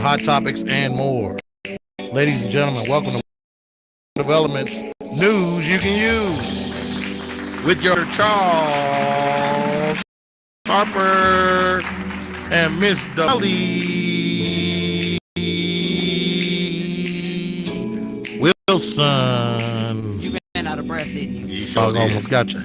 hot topics, and more. Ladies and gentlemen, welcome to Developments News You Can Use with your Charles Harper and Miss Dolly Wilson. You ran out of breath, didn't you? I almost got you.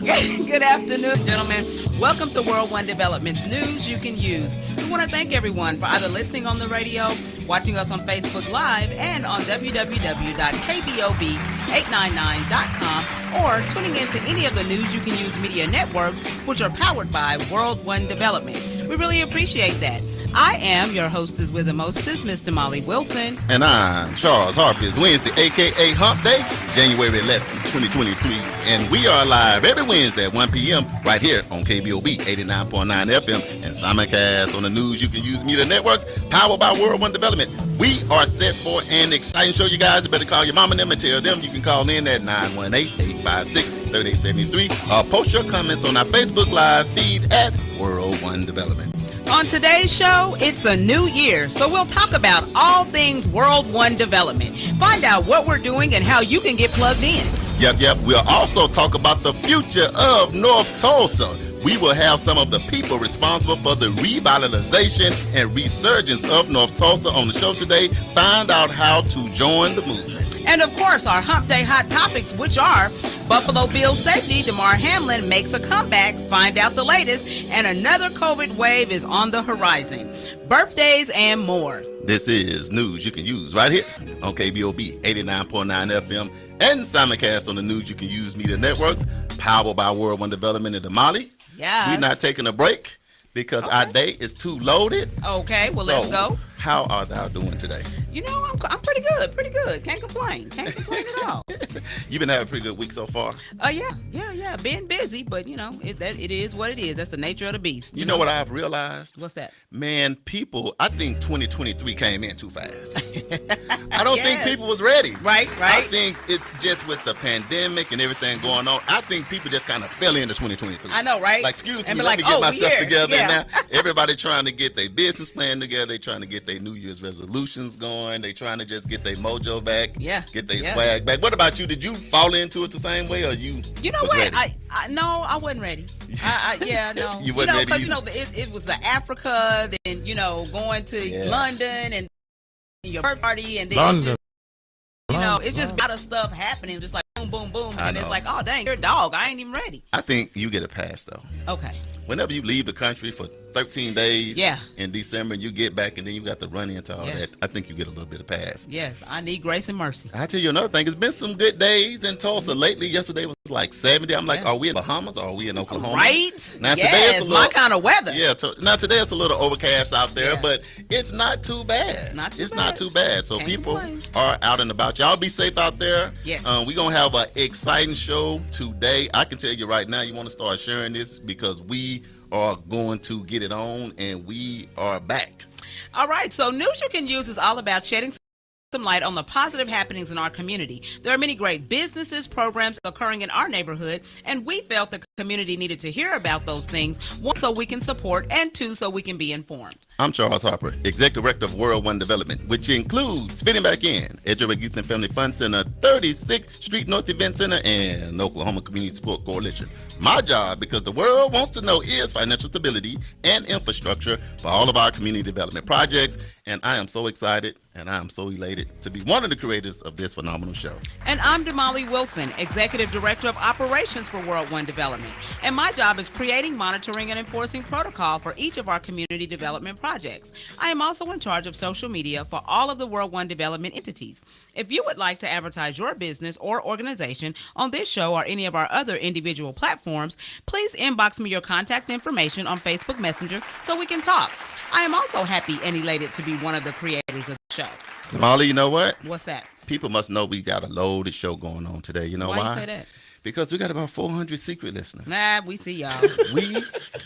Good afternoon, gentlemen. Welcome to World One Development's News You Can Use. We want to thank everyone for either listening on the radio, watching us on Facebook Live, and on www.KBOB899.com, or tuning in to any of the News You Can Use media networks, which are powered by World One Development. We really appreciate that. I am your hostess with the mostest, Miss Molly Wilson. And I'm Charles Harper. It's Wednesday, a.k.a. Hump Day, January 11th, 2023. And we are live every Wednesday at 1 p.m. right here on KBOB 89.9 FM and simulcast on the News You Can Use media networks, powered by World One Development. We are set for an exciting show, you guys. You better call your mom and them and tell them. You can call in at 918-856-3873 or post your comments on our Facebook Live feed at World One Development. On today's show, it's a new year, so we'll talk about all things World One Development. Find out what we're doing and how you can get plugged in. Yep. We'll also talk about the future of North Tulsa. We will have some of the people responsible for the revitalization and resurgence of North Tulsa on the show today. Find out how to join the movement. And of course, our Hump Day hot topics, which are Buffalo Bills safety, Damar Hamlin makes a comeback, find out the latest, and another COVID wave is on the horizon. Birthdays and more. This is News You Can Use right here on KBOB 89.9 FM and simulcast on the News You Can Use media networks, powered by World One Development and Damali. Yes. We're not taking a break because our day is too loaded. Okay, well, let's go. How are thou doing today? You know, I'm pretty good. Can't complain at all. You've been having a pretty good week so far. Yeah. Been busy, but you know, it is what it is. That's the nature of the beast. You know what I've realized? What's that? Man, I think 2023 came in too fast. I don't think people was ready. Right. I think it's just with the pandemic and everything going on. I think people just kind of fell into 2023. I know, right? Like, excuse me, let me get myself together. Yeah. Now, everybody trying to get their business plan together. They trying to get their New Year's resolutions going. They trying to just get their mojo back. Yeah. Get their swag back. What about you? Did you fall into it the same way, or you? You know what? Ready? No, I wasn't ready. No. You wasn't ready. Because it was the Africa, then going to London and your birthday party, and then London. It's just a lot of stuff happening, just like boom, boom, boom, and it's like, oh dang, you're a dog. I ain't even ready. I think you get a pass though. Okay. Whenever you leave the country for 13 days in December and you get back and then you got to run into all that, I think you get a little bit of pass. Yes, I need grace and mercy. I tell you another thing, it's been some good days in Tulsa lately. Yesterday was like 70. I'm like, are we in Bahamas or are we in Oklahoma? Right. Now today it's a little, my kind of weather. Yeah, now today it's a little overcast out there, but it's not too bad. Not too bad. So people are out and about. Y'all be safe out there. Yes. We're going to have an exciting show today. I can tell you right now, you want to start sharing this because we are going to get it on, and we are back. All right, so News You Can Use is all about shedding some light on the positive happenings in our community. There are many great businesses, programs occurring in our neighborhood, and we felt the community needed to hear about those things, one, so we can support, and two, so we can be informed. I'm Charles Harper, Executive Director of World One Development, which includes fitting back in Edgewood Youth and Family Fund Center, 36th Street North Event Center, and Oklahoma Community Support Coalition. My job, because the world wants to know, is financial stability and infrastructure for all of our community development projects. And I am so excited and I am so elated to be one of the creators of this phenomenal show. And I'm Damali Wilson, Executive Director of Operations for World One Development. And my job is creating, monitoring, and enforcing protocol for each of our community development projects. I am also in charge of social media for all of the World One Development entities. If you would like to advertise your business or organization on this show or any of our other individual platforms, please inbox me your contact information on Facebook Messenger so we can talk. I am also happy and elated to be one of the creators of the show. Molly, you know what? What's that? People must know we got a loaded show going on today. You know why? Why you say that? Because we got about 400 secret listeners. Nah, we see y'all.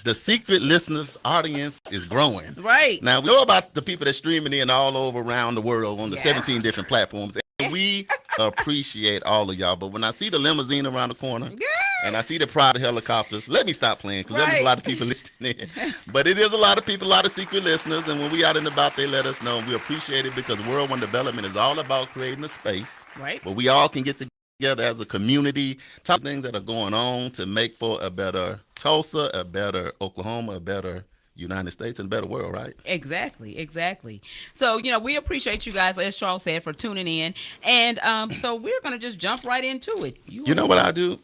The secret listeners audience is growing. Right. Now, we know about the people that's streaming in all over around the world on the 17 different platforms. And we appreciate all of y'all. But when I see the limousine around the corner And I see the private helicopters. Let me stop playing because there's a lot of people listening in. But it is a lot of people, a lot of secret listeners. And when we out and about, they let us know. We appreciate it because World One Development is all about creating a space where we all can get together as a community, talk things that are going on to make for a better Tulsa, a better Oklahoma, a better United States, and a better world, right? Exactly. So, we appreciate you guys, as Charles said, for tuning in. And so we're going to just jump right into it. You know what I do?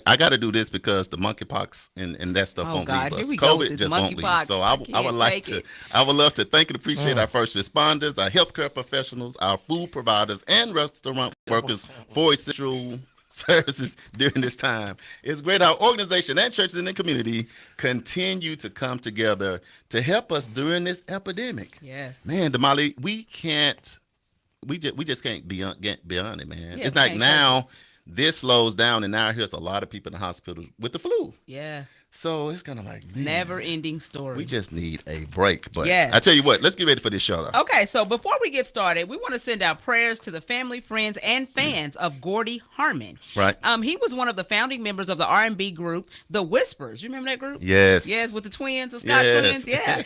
I got to do this because the monkeypox and that stuff won't leave us. Here we COVID go with this just won't leave. So I would love to thank and appreciate our first responders, our healthcare professionals, our food providers, and restaurant workers for essential services during this time. It's great our organization and churches in the community continue to come together to help us during this epidemic. Yes. Man, Damali, we just can't get beyond it, man. Yeah, it's like now this slows down and now here's a lot of people in the hospital with the flu. Yeah. So it's kind of like, man, never-ending story. We just need a break. But I tell you what, let's get ready for this show, though. Okay, so before we get started, we want to send out prayers to the family, friends, and fans of Gordy Harmon. Right. He was one of the founding members of the R&B group, The Whispers. You remember that group? Yes. Yes, with the twins, the Scott twins. Yeah.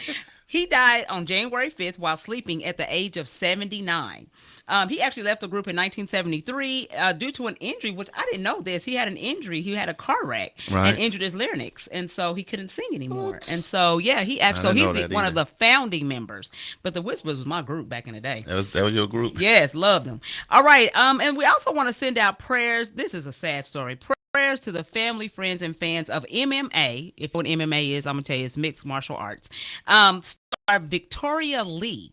He died on January 5th while sleeping at the age of 79. He actually left the group in 1973 due to an injury, which I didn't know this. He had an injury. He had a car wreck and injured his larynx, and so he couldn't sing anymore. Oops. And so, he's one of the founding members. But the Whispers was my group back in the day. That was your group? Yes, loved them. All right, and we also want to send out prayers. This is a sad story. Prayers to the family, friends, and fans of MMA. If what MMA is, I'm going to tell you, it's mixed martial arts. Star Victoria Lee.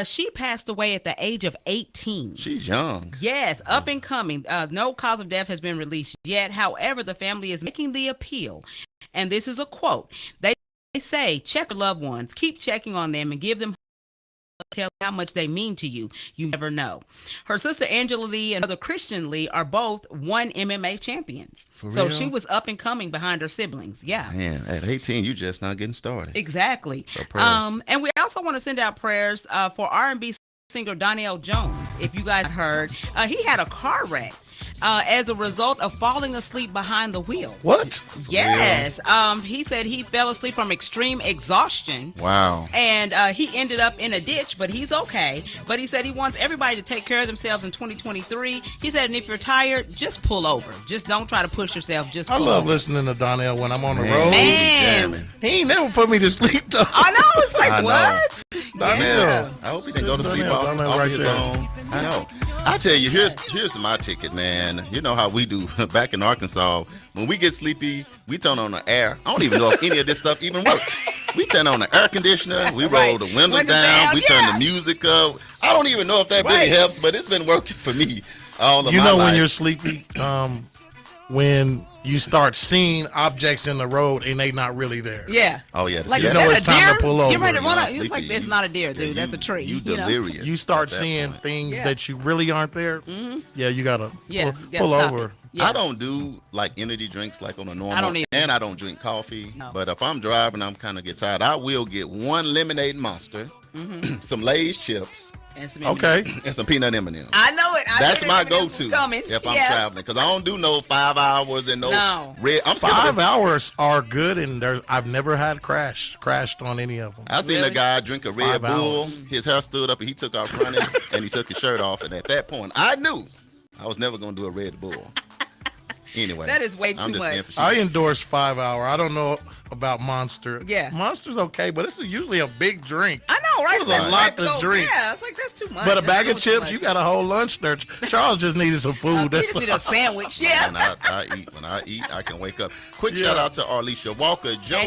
She passed away at the age of 18. She's young. Yes, up and coming. No cause of death has been released yet. However, the family is making the appeal. And this is a quote. They say, check your loved ones. Keep checking on them and give them tell how much they mean to you. You never know. Her sister Angela Lee and brother Christian Lee are both one MMA champions. So she was up and coming behind her siblings. Yeah. Man, at 18, you just not getting started. Exactly. So and we also want to send out prayers for R&B singer Donnell Jones. If you guys heard, he had a car wreck as a result of falling asleep behind the wheel. What? Yes. He said he fell asleep from extreme exhaustion. Wow. And he ended up in a ditch, but he's okay. But he said he wants everybody to take care of themselves in 2023. He said, and if you're tired, just pull over. Just don't try to push yourself. Just pull love over. listening to Donnell when I'm on the road. Man. He ain't never put me to sleep, though. I know. It's like, what? Donnell. Yeah. I hope he didn't go to sleep off his own. I know. I tell you, here's my ticket, man. You know how we do back in Arkansas. When we get sleepy, we turn on the air. I don't even know if any of this stuff even works. We turn on the air conditioner. We roll the windows down. We turn the music up. I don't even know if that really helps, but it's been working for me all of my life. You know when you're sleepy, when you start seeing objects in the road and they not really there. Yeah. Oh, yeah. Like, you know it's time to pull over. You're ready to run out. It's like, that's not a deer, dude. That's a tree. You delirious. You start seeing things that you really aren't there. Mm-hmm. Yeah, you got to pull over. Yeah. I don't do like energy drinks like on a normal. I don't either. And I don't drink coffee. No. But if I'm driving, I'm kind of get tired. I will get one lemonade Monster, some Lay's chips. And some and some peanut M&Ms. I know it. That's my go-to if I'm traveling, because I don't do no 5 hours and no red. I'm 5 hours are good, and I've never had crashed on any of them. I seen a guy drink a Red Bull. His hair stood up, and he took off running, and he took his shirt off. And at that point, I knew I was never gonna do a Red Bull. Anyway, that is way too much. I endorse 5 hour. I don't know about Monster. Yeah, Monster's okay, but it's usually a big drink. I know, right? It's a lot to drink. Yeah, it's like that's too much. But a bag of chips, you got a whole lunch there. Charles just needed some food. He just needed a sandwich. Yeah. And I eat. When I eat, I can wake up. Quick shout out to Arlisha Walker. Joe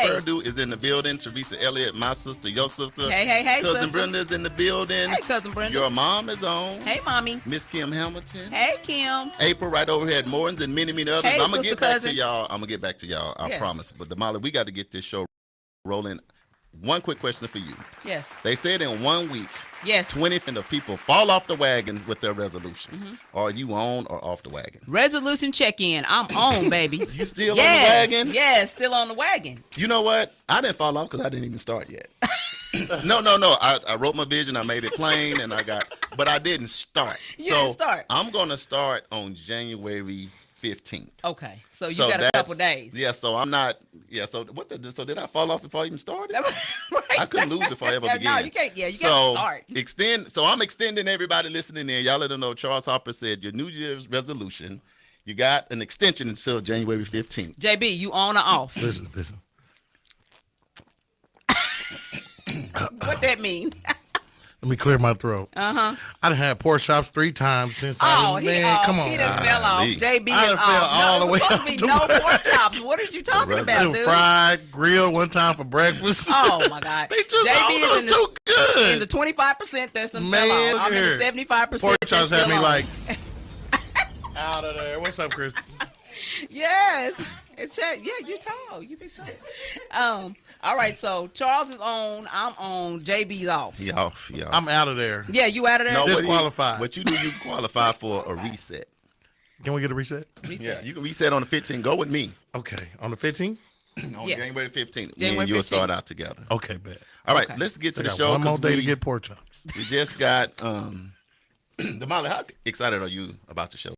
Purdue is in the building. Teresa Elliott, my sister, your sister. Hey, Cousin sister. Brenda's in the building. Hey, Cousin Brenda. Your mom is on. Hey, Mommy. Miss Kim Hamilton. Hey, Kim. April right over here at Morton's and many others. Hey, I'm gonna get back cousin. to y'all. I promise. But Damali, we got to get this show rolling. One quick question for you. Yes. They said in 1 week, 20% of people fall off the wagon with their resolutions. Are you on or off the wagon? Resolution check-in. I'm on, baby. You still on the wagon? Yes, still on the wagon. You know what? I didn't fall off because I didn't even start yet. No. I wrote my vision. I made it plain, but I didn't start. You didn't start. I'm going to start on January 15th. Okay, so you got a couple days. Yeah, so I'm not. Yeah, so so did I fall off before I even started? Right. I couldn't lose before I ever began. No, you can't. Yeah, you got to start. So I'm extending everybody listening in. Y'all let them know. Charles Harper said your New Year's resolution. You got an extension until January 15th. JB, you on or off? Listen. What that mean? Let me clear my throat. I done had pork chops 3 times since Come on. He done fell off. JB I is done fell all the way supposed up to be to no my- pork chops. What is you talking about, dude? Fried, grilled one time for breakfast. Oh my God. They just JB is too good. in the 25% that's fell Man, off. I'm in the 75%. Pork chops had me on. like out of there. What's up, Chris? Yes. It's yeah, you tall. You big tall. All right, so Charles is on, I'm on, JB's off. He off. Yeah. I'm out of there. Yeah, you out of there? No, Disqualified. What you do, you qualify for a reset. Can we get a reset? Yeah, you can reset on the 15th. Go with me. Okay, on the 15th? On Yeah. January 15th. January and you'll 15th. start out together. Okay, bet. All right, Okay. let's get to I the got show. one more 'cause day to we- get pork chops. We just got Damali, how excited are you about the show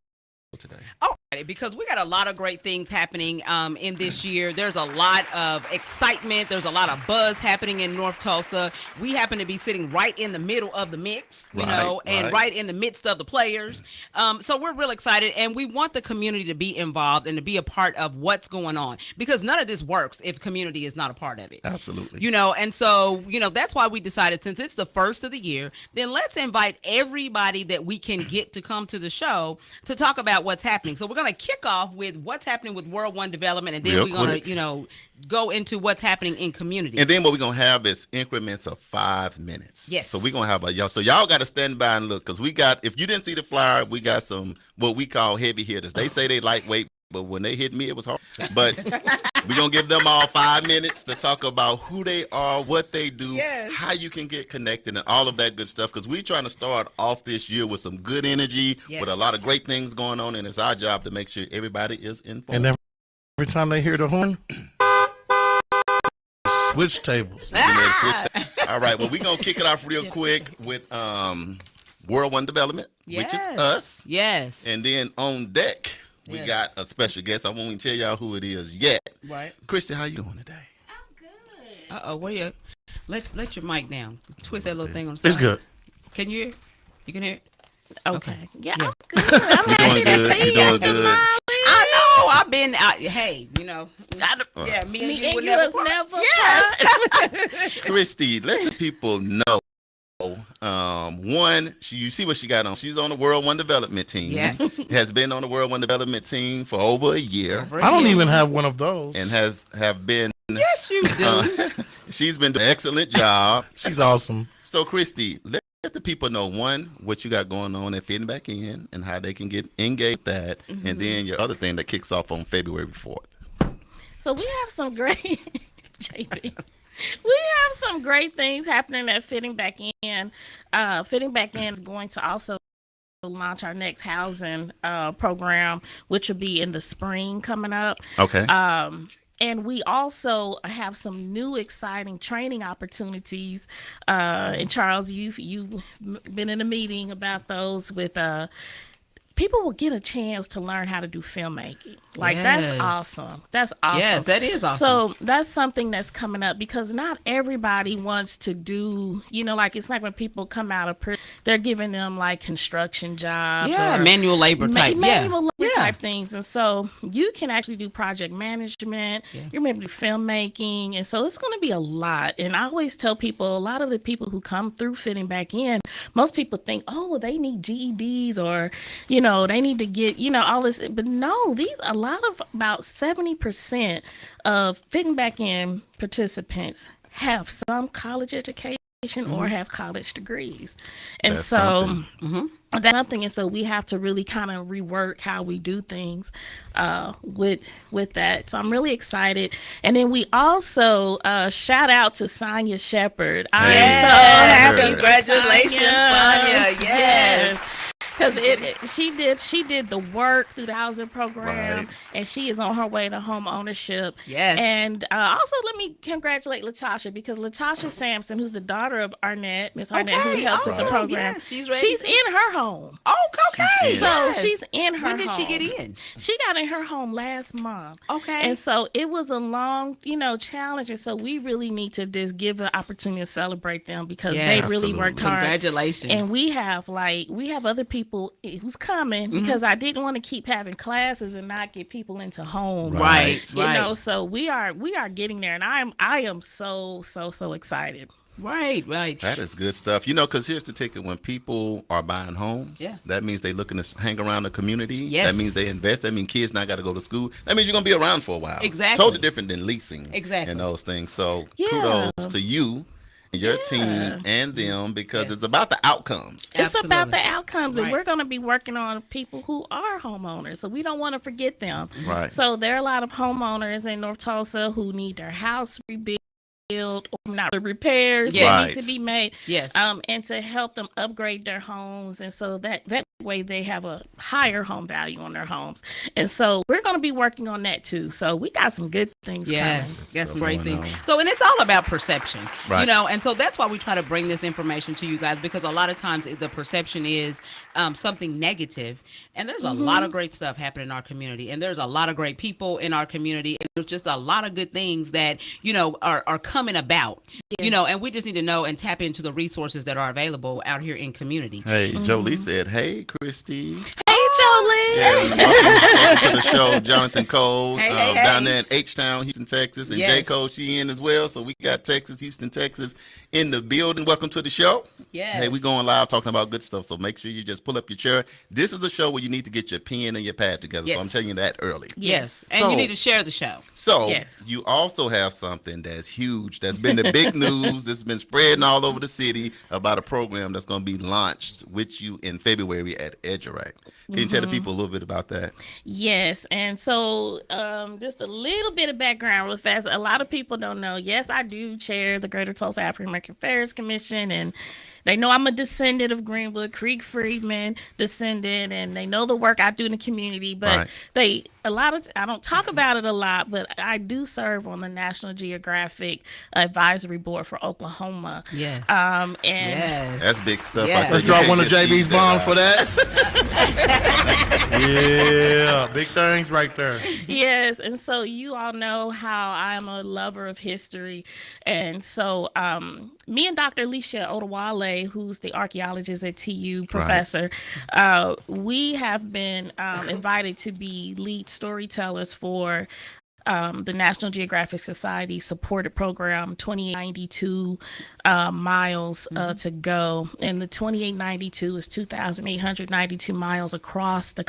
today? All right, because we got a lot of great things happening in this year. There's a lot of excitement. There's a lot of buzz happening in North Tulsa. We happen to be sitting right in the middle of the mix, and right in the midst of the players. So we're real excited, and we want the community to be involved and to be a part of what's going on, because none of this works if community is not a part of it. Absolutely. And so, that's why we decided, since it's the first of the year, then let's invite everybody that we can get to come to the show to talk about what's happening. So we're going to kick off with what's happening with World One Development, and then Real we're going quick. to, go into what's happening in community. And then what we're going to have is increments of 5 minutes. Yes. So we're going to have y'all got to stand by and look, because if you didn't see the flyer, we got some, what we call heavy hitters. They say they lightweight, but when they hit me, it was hard. But we're going to give them all 5 minutes to talk about who they are, what they do, Yes. how you can get connected, and all of that good stuff, because we're trying to start off this year with some good energy, Yes. with a lot of great things going on, and it's our job to make sure everybody is informed. And every time they hear the horn, switch tables. All right, well, we're going to kick it off real quick with World One Development, which is us. Yes. And then on deck, we Yes. got a special guest. I won't even tell y'all who it is yet. Right. Christy, how you doing today? Where you? Let your mic down. Twist that little thing on the side. It's good. Can you hear? You can hear? Okay. Yeah, Yeah. I'm good. I'm You happy doing to good? see You doing good? Molly. I know. I've been out. Hey, yeah, me and Me you and would you never. was never Yes. Christy, let the people know. One, you see what she got on. She's on the World One Development team. Yes. Has been on the World One Development team for over a year. I don't even have one of those. And have been. Yes, you do. She's been doing an excellent job. She's awesome. So, Christy, let the people know, one, what you got going on at Fitting Back In and how they can get engaged with that, and then your other thing that kicks off on February 4th. So we have some great JB. We have some great things happening at Fitting Back In. Fitting Back In is going to also launch our next housing program, which will be in the spring coming up. Okay. And we also have some new exciting training opportunities. And Charles, you've been in a meeting about those with people will get a chance to learn how to do filmmaking. Like, Yes. that's awesome. That's awesome. Yes, that is awesome. So that's something that's coming up, because not everybody wants to do, like, it's like when people come out of prison, they're giving them like construction jobs. Yeah, or manual labor type. manual labor Yeah. type things. And so you can actually do project management. Yeah. You're maybe do filmmaking. And so it's going to be a lot. And I always tell people, a lot of the people who come through Fitting Back In, most people think, oh, well, they need GEDs, or, they need to get, all this. But no, about 70% of Fitting Back In participants have some college education or have college degrees. And That's so something. that's something. And so we have to really kind of rework how we do things with that. So I'm really excited. And then we also shout out to Sonia Shepherd. I am so happy. Congratulations, Sonia. Yes. because she did the work through the housing program, Right. and she is on her way to home ownership. Yes. And also let me congratulate Latasha, because Latasha Sampson, who's the daughter of Arnett, Miss Arnett, who Okay, helps with the awesome. program, Yeah, she's ready she's to- in her home. Oh, okay. She's in. So Yes. she's in her When did she home. get in? She got in her home last month. Okay. And so it was a long, challenge. And so we really need to just give an opportunity to celebrate them, because they Yes. really Absolutely. worked hard. Congratulations. And we have other people who's coming, because I didn't want to keep having classes and not get people into homes. Right. You know, so we are getting there, and I am so excited. Right. That is good stuff. You know, because here's the ticket. When people are buying homes, Yeah. that means they looking to hang around the community. Yes. That means they invest. That means kids not got to go to school. That means you're going to be around for a while. Exactly. Totally different than leasing. Exactly. And those things. So Yeah. kudos to you and your team and them, because it's about the outcomes. It's about the Absolutely. outcomes, and Right. we're going to be working on people who are homeowners, so we don't want to forget them. Right. So there are a lot of homeowners in North Tulsa who need their house rebuilt, or not repairs Yes. that Right. need to be made, Yes. and to help them upgrade their homes, and so that way they have a higher home value on their homes. And so we're going to be working on that too. So we got some good things Yes, coming. got some stuff great going things. on. So, and it's all about perception, Right. and so that's why we try to bring this information to you guys, because a lot of times the perception is something negative, and there's a lot of great stuff happening in our community, and there's a lot of great people in our community, and there's just a lot of good things that, are coming about, and we just need to know and tap into the resources that are available out here in community. Hey, Jolie said, hey, Christy. Hey, Jolie. Yeah, welcome to the show, Jonathan Cole, Hey, down hey. there in H-Town, Houston, Texas, and Yes. J. Cole, she in as well. So we got Texas, Houston, Texas in the building. Welcome to the show. Yes. Hey, we going live talking about good stuff. So make sure you just pull up your chair. This is a show where you need to get your pen and your pad together. So I'm Yes. telling you that early. Yes, and So- you need to share the show. So Yes. you also have something that's huge, that's been the big news. It's been spreading all over the city about a program that's going to be launched with you in February at Edgerac. Can you tell the people a little bit about that? Yes, and so just a little bit of background real fast. A lot of people don't know. Yes, I do chair the Greater Tulsa African American Affairs Commission, and they know I'm a descendant of Greenwood Creek Freedmen descendant, and they know the work I do in the community. But Right. I don't talk about it a lot, but I do serve on the National Geographic Advisory Board for Oklahoma. Yes. And Yes. That's big stuff. Yeah. I think Let's you drop can't one of just JB's use bombs that, for that. Yeah, big things right there. Yes, and so you all know how I'm a lover of history, and so me and Dr. Alicia Odewale, who's the archaeologist at TU professor, we have been invited to be lead storytellers for the National Geographic Society supported program 2892 miles to go, and the 2892 is 2,892 miles across the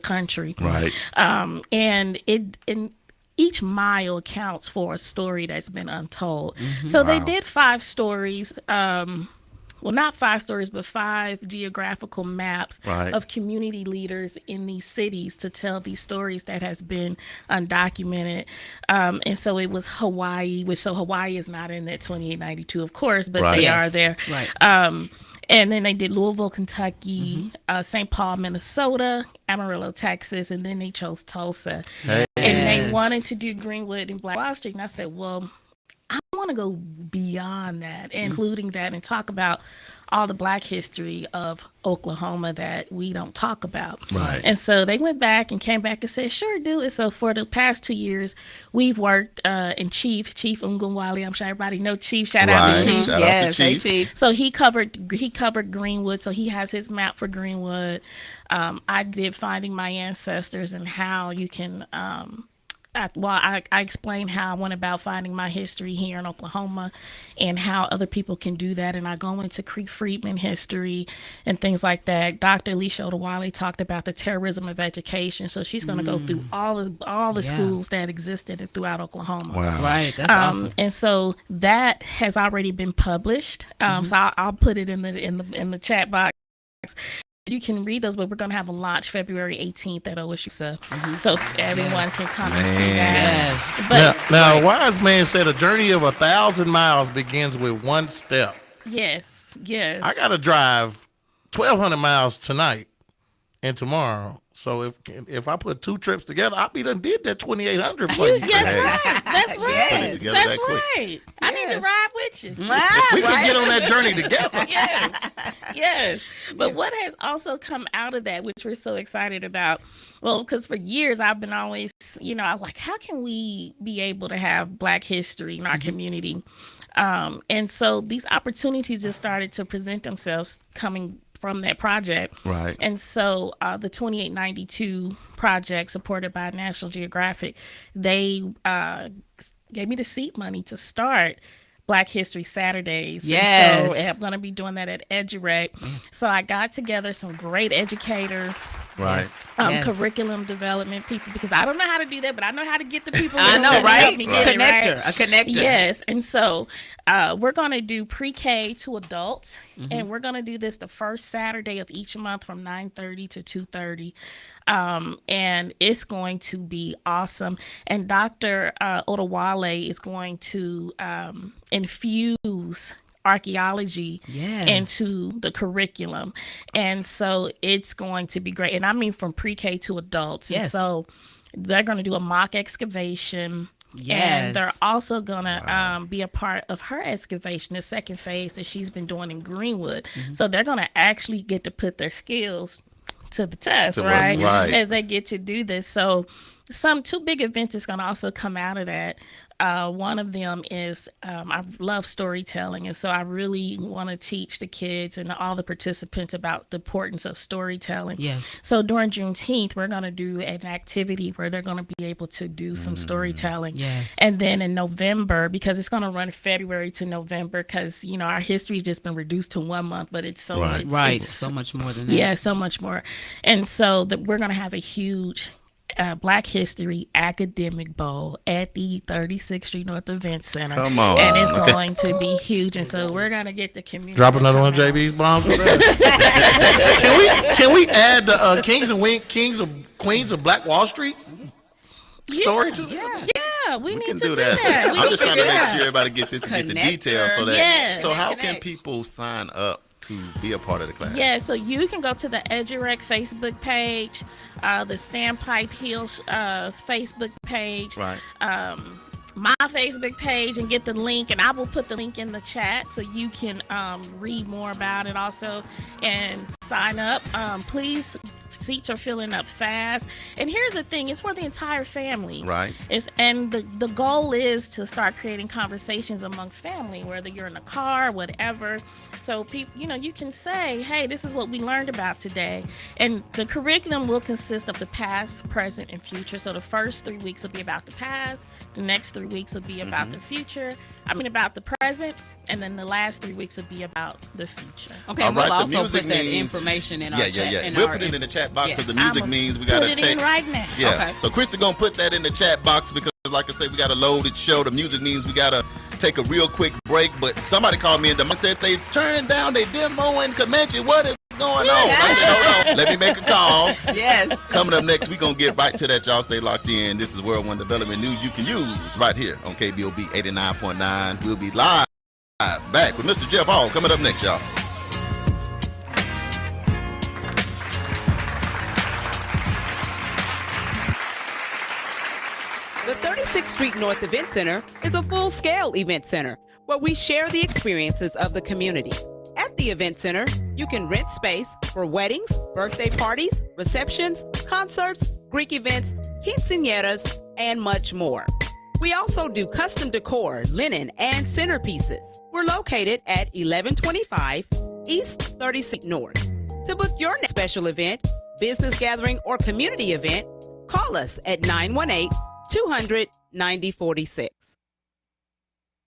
country. Right. And each mile counts for a story that's been untold. So they Wow. did 5 stories. Well, not 5 stories, but 5 geographical maps Right. of community leaders in these cities to tell these stories that has been undocumented. And so it was Hawaii, so Hawaii is not in that 2892, of course, but Right. they Yes. are there. Right. And then they did Louisville, Kentucky, St. Paul, Minnesota, Amarillo, Texas, and then they chose Tulsa. Hey. And they Yes. wanted to do Greenwood and Black Wall Street. And I said, well, I want to go beyond that, including that, and talk about all the Black history of Oklahoma that we don't talk about. Right. And so they went back and came back and said, sure, do it. So for the past 2 years, we've worked in Chief Ungwali. I'm sure everybody know Chief. Shout out Right. to Chief. Shout out to Yes. Hey, Chief. Chief. So he covered Greenwood. So he has his map for Greenwood. I did Finding My Ancestors and how you can I explained how I went about finding my history here in Oklahoma and how other people can do that. And I go into Creek Freedman history and things like that. Dr. Alicia Odewale talked about the terrorism of education. So she's going to go through all the Yeah. schools that existed throughout Oklahoma. Wow. Right. That's awesome. And so that has already been published. So I'll put it in the chat box. You can read those, but we're going to have a launch February 18th at OSU. So everyone can come and see that. Yes. But Now, a wise man said a journey of 1,000 miles begins with one step. yes. I got to drive 1,200 miles tonight and tomorrow. So if I put 2 trips together, I'll be done did that 2,800 for you. That's right. That's right. together That's that quick. right. I need to ride with you. We can get on that journey together. Yes. But what has also come out of that, which we're so excited about, well, because for years I've been always, I'm like, how can we be able to have Black history in our community? And so these opportunities just started to present themselves coming from that project. Right. And so the 2892 project supported by National Geographic, they gave me the seed money to start Black History Saturdays. Yes. And so I'm going to be doing that at EduRec. So I got together some great educators, Right. curriculum development people, because I don't know how to do that, but I know how to get the people. I know, to right? help me get it, right? A connector. Yes. And so we're going to do pre-K to adults, and we're going to do this the first Saturday of each month from 9:30 to 2:30. And it's going to be awesome. And Dr. Odawale is going to infuse archaeology into the curriculum. And so it's going to be great. And I mean from pre-K to adults. Yes. And so they're going to do a mock excavation. Yes. And they're also going to be a part of her excavation, the second phase that she's been doing in Greenwood. So they're going to actually get to put their skills to the test, right? As they get to do this. So 2 big events is going to also come out of that. One of them is I love storytelling, and so I really want to teach the kids and all the participants about the importance of storytelling. Yes. So during Juneteenth, we're going to do an activity where they're going to be able to do some storytelling. Yes. And then in November, because it's going to run February to November, because our history's just been reduced to 1 month, but it's so It's so much more than that. Yeah, so much more. And so we're going to have a huge Black History Academic Bowl at the 36th Street North Event Center. Come on. And it's going to be huge. And so we're going to get the community. Drop another one of JB's bombs for that. can we add the Kings and Queens of Black Wall Street story to that? Yeah, we need can to do that. We I'm can just trying to do make that. sure everybody get this to get the Connector. details. So how can Connect. people sign up to be a part of the class? Yeah, so you can go to the EduRec Facebook page, the Standpipe Hills Facebook page, Right. My Facebook page, and get the link, and I will put the link in the chat so you can read more about it also and sign up. Please, seats are filling up fast. And here's the thing, it's for the entire family. Right. And the goal is to start creating conversations among family, whether you're in a car, whatever. So people, you can say, hey, this is what we learned about today. And the curriculum will consist of the past, present, and future. So the first 3 weeks will be about the past. The next 3 weeks will be about the future. About the present. And then the last 3 weeks will be about the future. Okay, All and we'll right, the also music put that means- information in our chat. in We'll our- put it in the chat box because the I'ma music means we gotta put it take. in right now. Yeah. Okay. So Krista gonna put that in the chat box because, like I said, we got a loaded show. The music means we gotta take a real quick break. But somebody called me and said they turned down their demo in Comanche. What is going on? I said, hold on, let me make a call. Yes. Coming up next, we're going to get right to that. Y'all stay locked in. This is World One Development News you can use right here on KBOB 89.9. We'll be live back with Mr. Jeff Hall coming up next, y'all. The 36th Street North Event Center is a full-scale event center where we share the experiences of the community. At the event center, you can rent space for weddings, birthday parties, receptions, concerts, Greek events, quinceañeras, and much more. We also do custom decor, linen, and centerpieces. We're located at 1125 East 36th North. To book your next special event, business gathering, or community event, call us at 918-200-9046.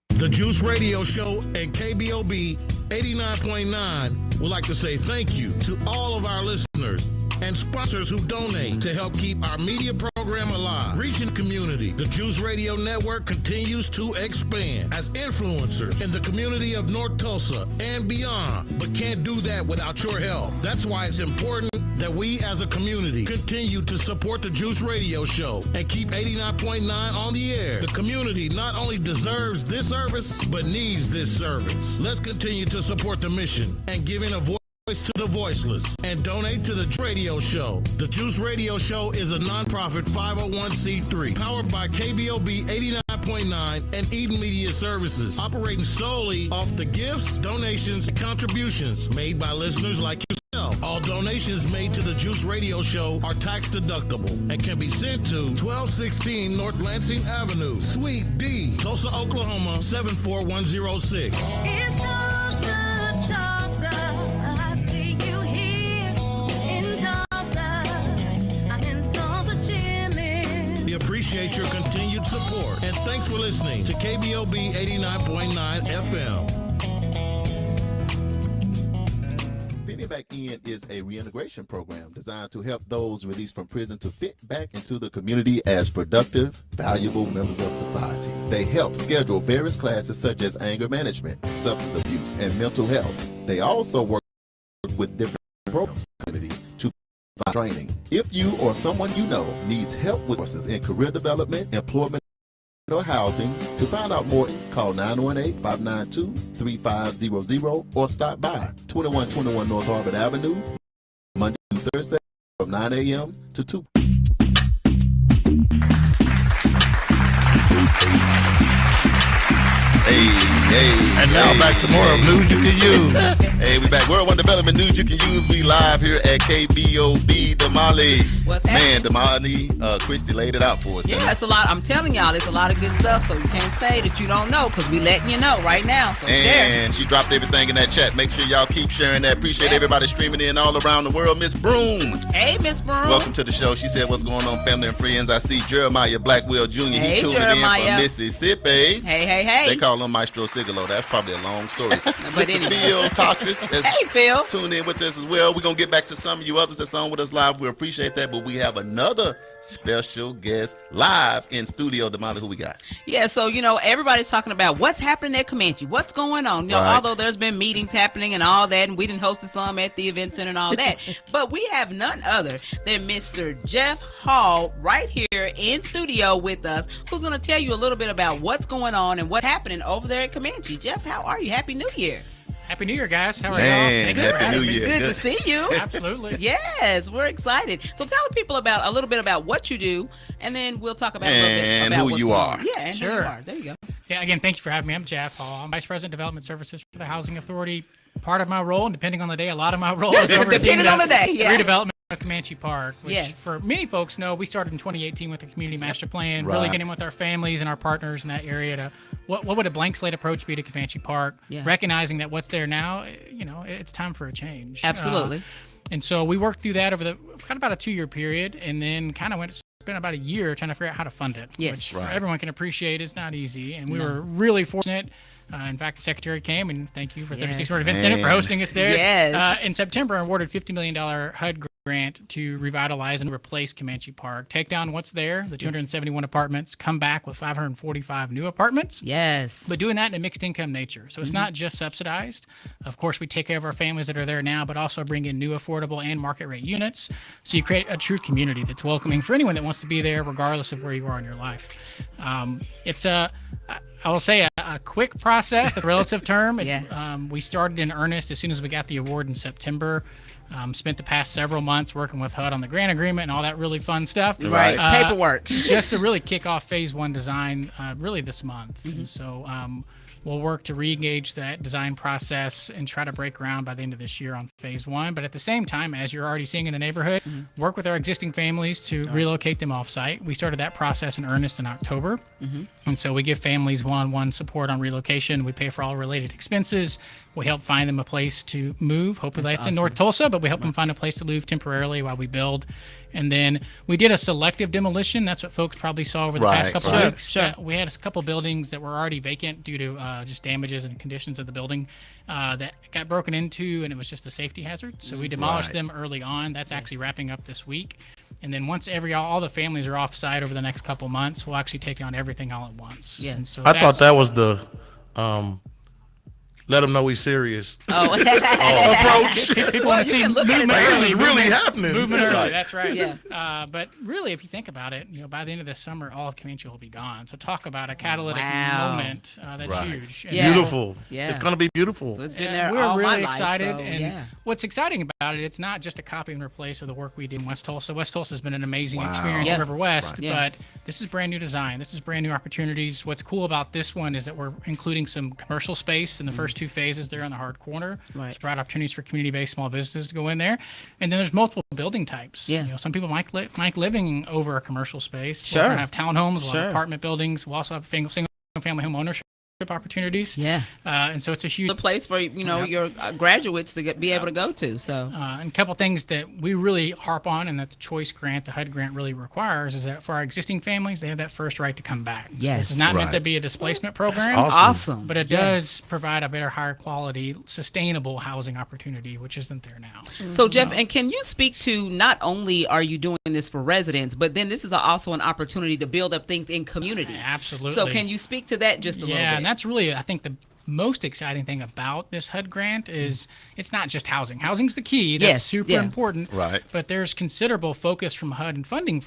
The Juice Radio Show and KBOB 89.9 would like to say thank you to all of our listeners and sponsors who donate to help keep our media program alive. Reaching the community, the Juice Radio Network continues to expand as influencers in the community of North Tulsa and beyond, but can't do that without your help. That's why it's important that we as a community continue to support the Juice Radio Show and keep 89.9 on the air. The community not only deserves this service, but needs this service. Let's continue to support the mission and giving a voice to the the voiceless and donate to the radio show. The Juice Radio Show is a nonprofit 501c3 powered by KBOB 89.9 and Eden Media Services, operating solely off the gifts, donations, and contributions made by listeners like yourself. All donations made to the Juice Radio Show are tax deductible and can be sent to 1216 North Lansing Avenue, Suite D, Tulsa, Oklahoma 74106. It's Tulsa, Tulsa. I see you here in Tulsa. I'm in Tulsa chilling. We appreciate your continued support and thanks for listening to KBOB 89.9 FM. Fitting Back In is a reintegration program designed to help those released from prison to fit back into the community as productive, valuable members of society. They help schedule various classes such as anger management, substance abuse, and mental health. They also work with different programs in the community to provide training. If you or someone you know needs help with courses in career development, employment, or housing, to find out more, call 918-592-3500 or stop by 2121 North Harvard Avenue, Monday through Thursday from 9 a.m. to 2. And now back to more of News You Can Use. Hey, we back. World One Development News You Can Use. We live here at KBOB Damali. What's Man, happening? Damali, Christy laid it out for us. Yeah, it's a lot. I'm telling y'all, it's a lot of good stuff. So you can't say that you don't know because we letting you know right now. So share. And she dropped everything in that chat. Make sure y'all keep sharing that. Appreciate everybody streaming in all around the world. Miss Broom. Hey, Miss Broom. Welcome to the show. She said, what's going on, family and friends? I see Jeremiah Blackwell Jr. Hey, He tuned in Jeremiah. from Mississippi. Hey. They call him Maestro Sigalo. That's probably a long story. Mr. anyway. Phil Tatris has Hey, Phil. tuned in with us as well. We're going to get back to some of you others that's on with us live. We appreciate that. But we have another special guest live in studio. Damali, who we got? Yeah, so, everybody's talking about what's happening at Comanche. What's going on? Right. Although there's been meetings happening and all that, and we done hosted some at the event center and all that. But we have none other than Mr. Jeff Hall right here in studio with us, who's going to tell you a little bit about what's going on and what's happening over there at Comanche. Jeff, how are you? Happy New Year. Happy New Year, guys. How are Man, y'all? Thank you for Happy New having me. Year. Good to see you. Absolutely. Yes, we're excited. So tell the people a little bit about what you do, and then we'll talk about a little bit And about who what's you going are. on. Yeah, and who you Sure. are. There you go. Yeah, again, thank you for having me. I'm Jeff Hall. I'm Vice President Development Services for the Housing Authority. Part of my role, and depending on the day, a lot of my role is overseeing Depending on the day, yeah. redevelopment of Comanche Park, which Yes. for many folks know, we started in 2018 with the Community Master Plan, Right. really getting with our families and our partners in that area to what would a blank slate approach be to Comanche Park, Yeah. recognizing that what's there now, it's time for a change. Absolutely. And so we worked through that over the kind of about a 2-year period, and then kind of spent about a year trying to figure out how to fund it. Yes. Which everyone can appreciate is not easy. And we No. were really fortunate. In fact, the secretary came, and thank you for 36 Yes. North Event Center for hosting us there. Yes. In September, awarded $50 million HUD grant to revitalize and replace Comanche Park, take down what's there, the 271 apartments, come back with 545 new apartments. Yes. But doing that in a mixed income nature. So it's not just subsidized. Of course, we take care of our families that are there now, but also bring in new affordable and market rate units. So you create a true community that's welcoming for anyone that wants to be there, regardless of where you are in your life. It's I will say a quick process, a relative term. Yeah. We started in earnest as soon as we got the award in September. Spent the past several months working with HUD on the grant agreement and all that really fun stuff. Right. Paperwork. Just to really kick off phase 1 design really this month. And so we'll work to re-engage that design process and try to break ground by the end of this year on phase 1. But at the same time, as you're already seeing in the neighborhood, work with our existing families to relocate them off-site. We started that process in earnest in October. And so we give families one-on-one support on relocation. We pay for all related expenses. We help find them a place to move. Hopefully that's in North Tulsa, but we help them find a place to live temporarily while we build. And then we did a selective demolition. That's what folks probably saw over the past couple of weeks. Sure. We had a couple buildings that were already vacant due to just damages and conditions of the building that got broken into, and it was just a safety hazard. So we demolished them early on. That's actually wrapping up this week. And then once all the families are off site over the next couple months, we'll actually take on everything all at once. Yeah. And so I thought that was the let them know he's serious. Oh, Approach. People want to see look at it movement Like, this early. is really happening. Movement early, Right. that's right. Yeah. But really, if you think about it, by the end of this summer, all of Comanche will be gone. So talk about a catalytic Wow. moment that's Right. huge. And Yeah. Beautiful. Yeah. It's going to be beautiful. So it's been Yeah, there we're all really my life, excited, so, and yeah. what's exciting about it, it's not just a copy and replace of the work we did in West Tulsa. West Tulsa has been an amazing Wow. experience Yeah. in River West, Right. Yeah. but this is brand new design. This is brand new opportunities. What's cool about this one is that we're including some commercial space in the first two phases there on the hard corner. Right. To provide opportunities for community-based small businesses to go in there, and then there's multiple building types. Yeah. Some people like living over a commercial space. Sure. We're gonna have townhomes, we'll Sure. have apartment buildings. We'll also have single-family home ownership opportunities. Yeah. And so it's a huge The place for your graduates to be able to go to. So and a couple things that we really harp on and that the choice grant, the HUD grant really requires is that for our existing families, they have that first right to come back. So Yes. this is not meant to Right. be a displacement program, awesome. but it Yes. does provide a better, higher quality, sustainable housing opportunity, which isn't there now. So Jeff, and can you speak to not only are you doing this for residents, but then this is also an opportunity to build up things in community. Absolutely. So can you speak to that just a little bit? Yeah, and that's really, I think, the most exciting thing about this HUD grant is it's not just housing. Housing's the key. That's Yes, super yeah. important. Right. But there's considerable focus from HUD and funding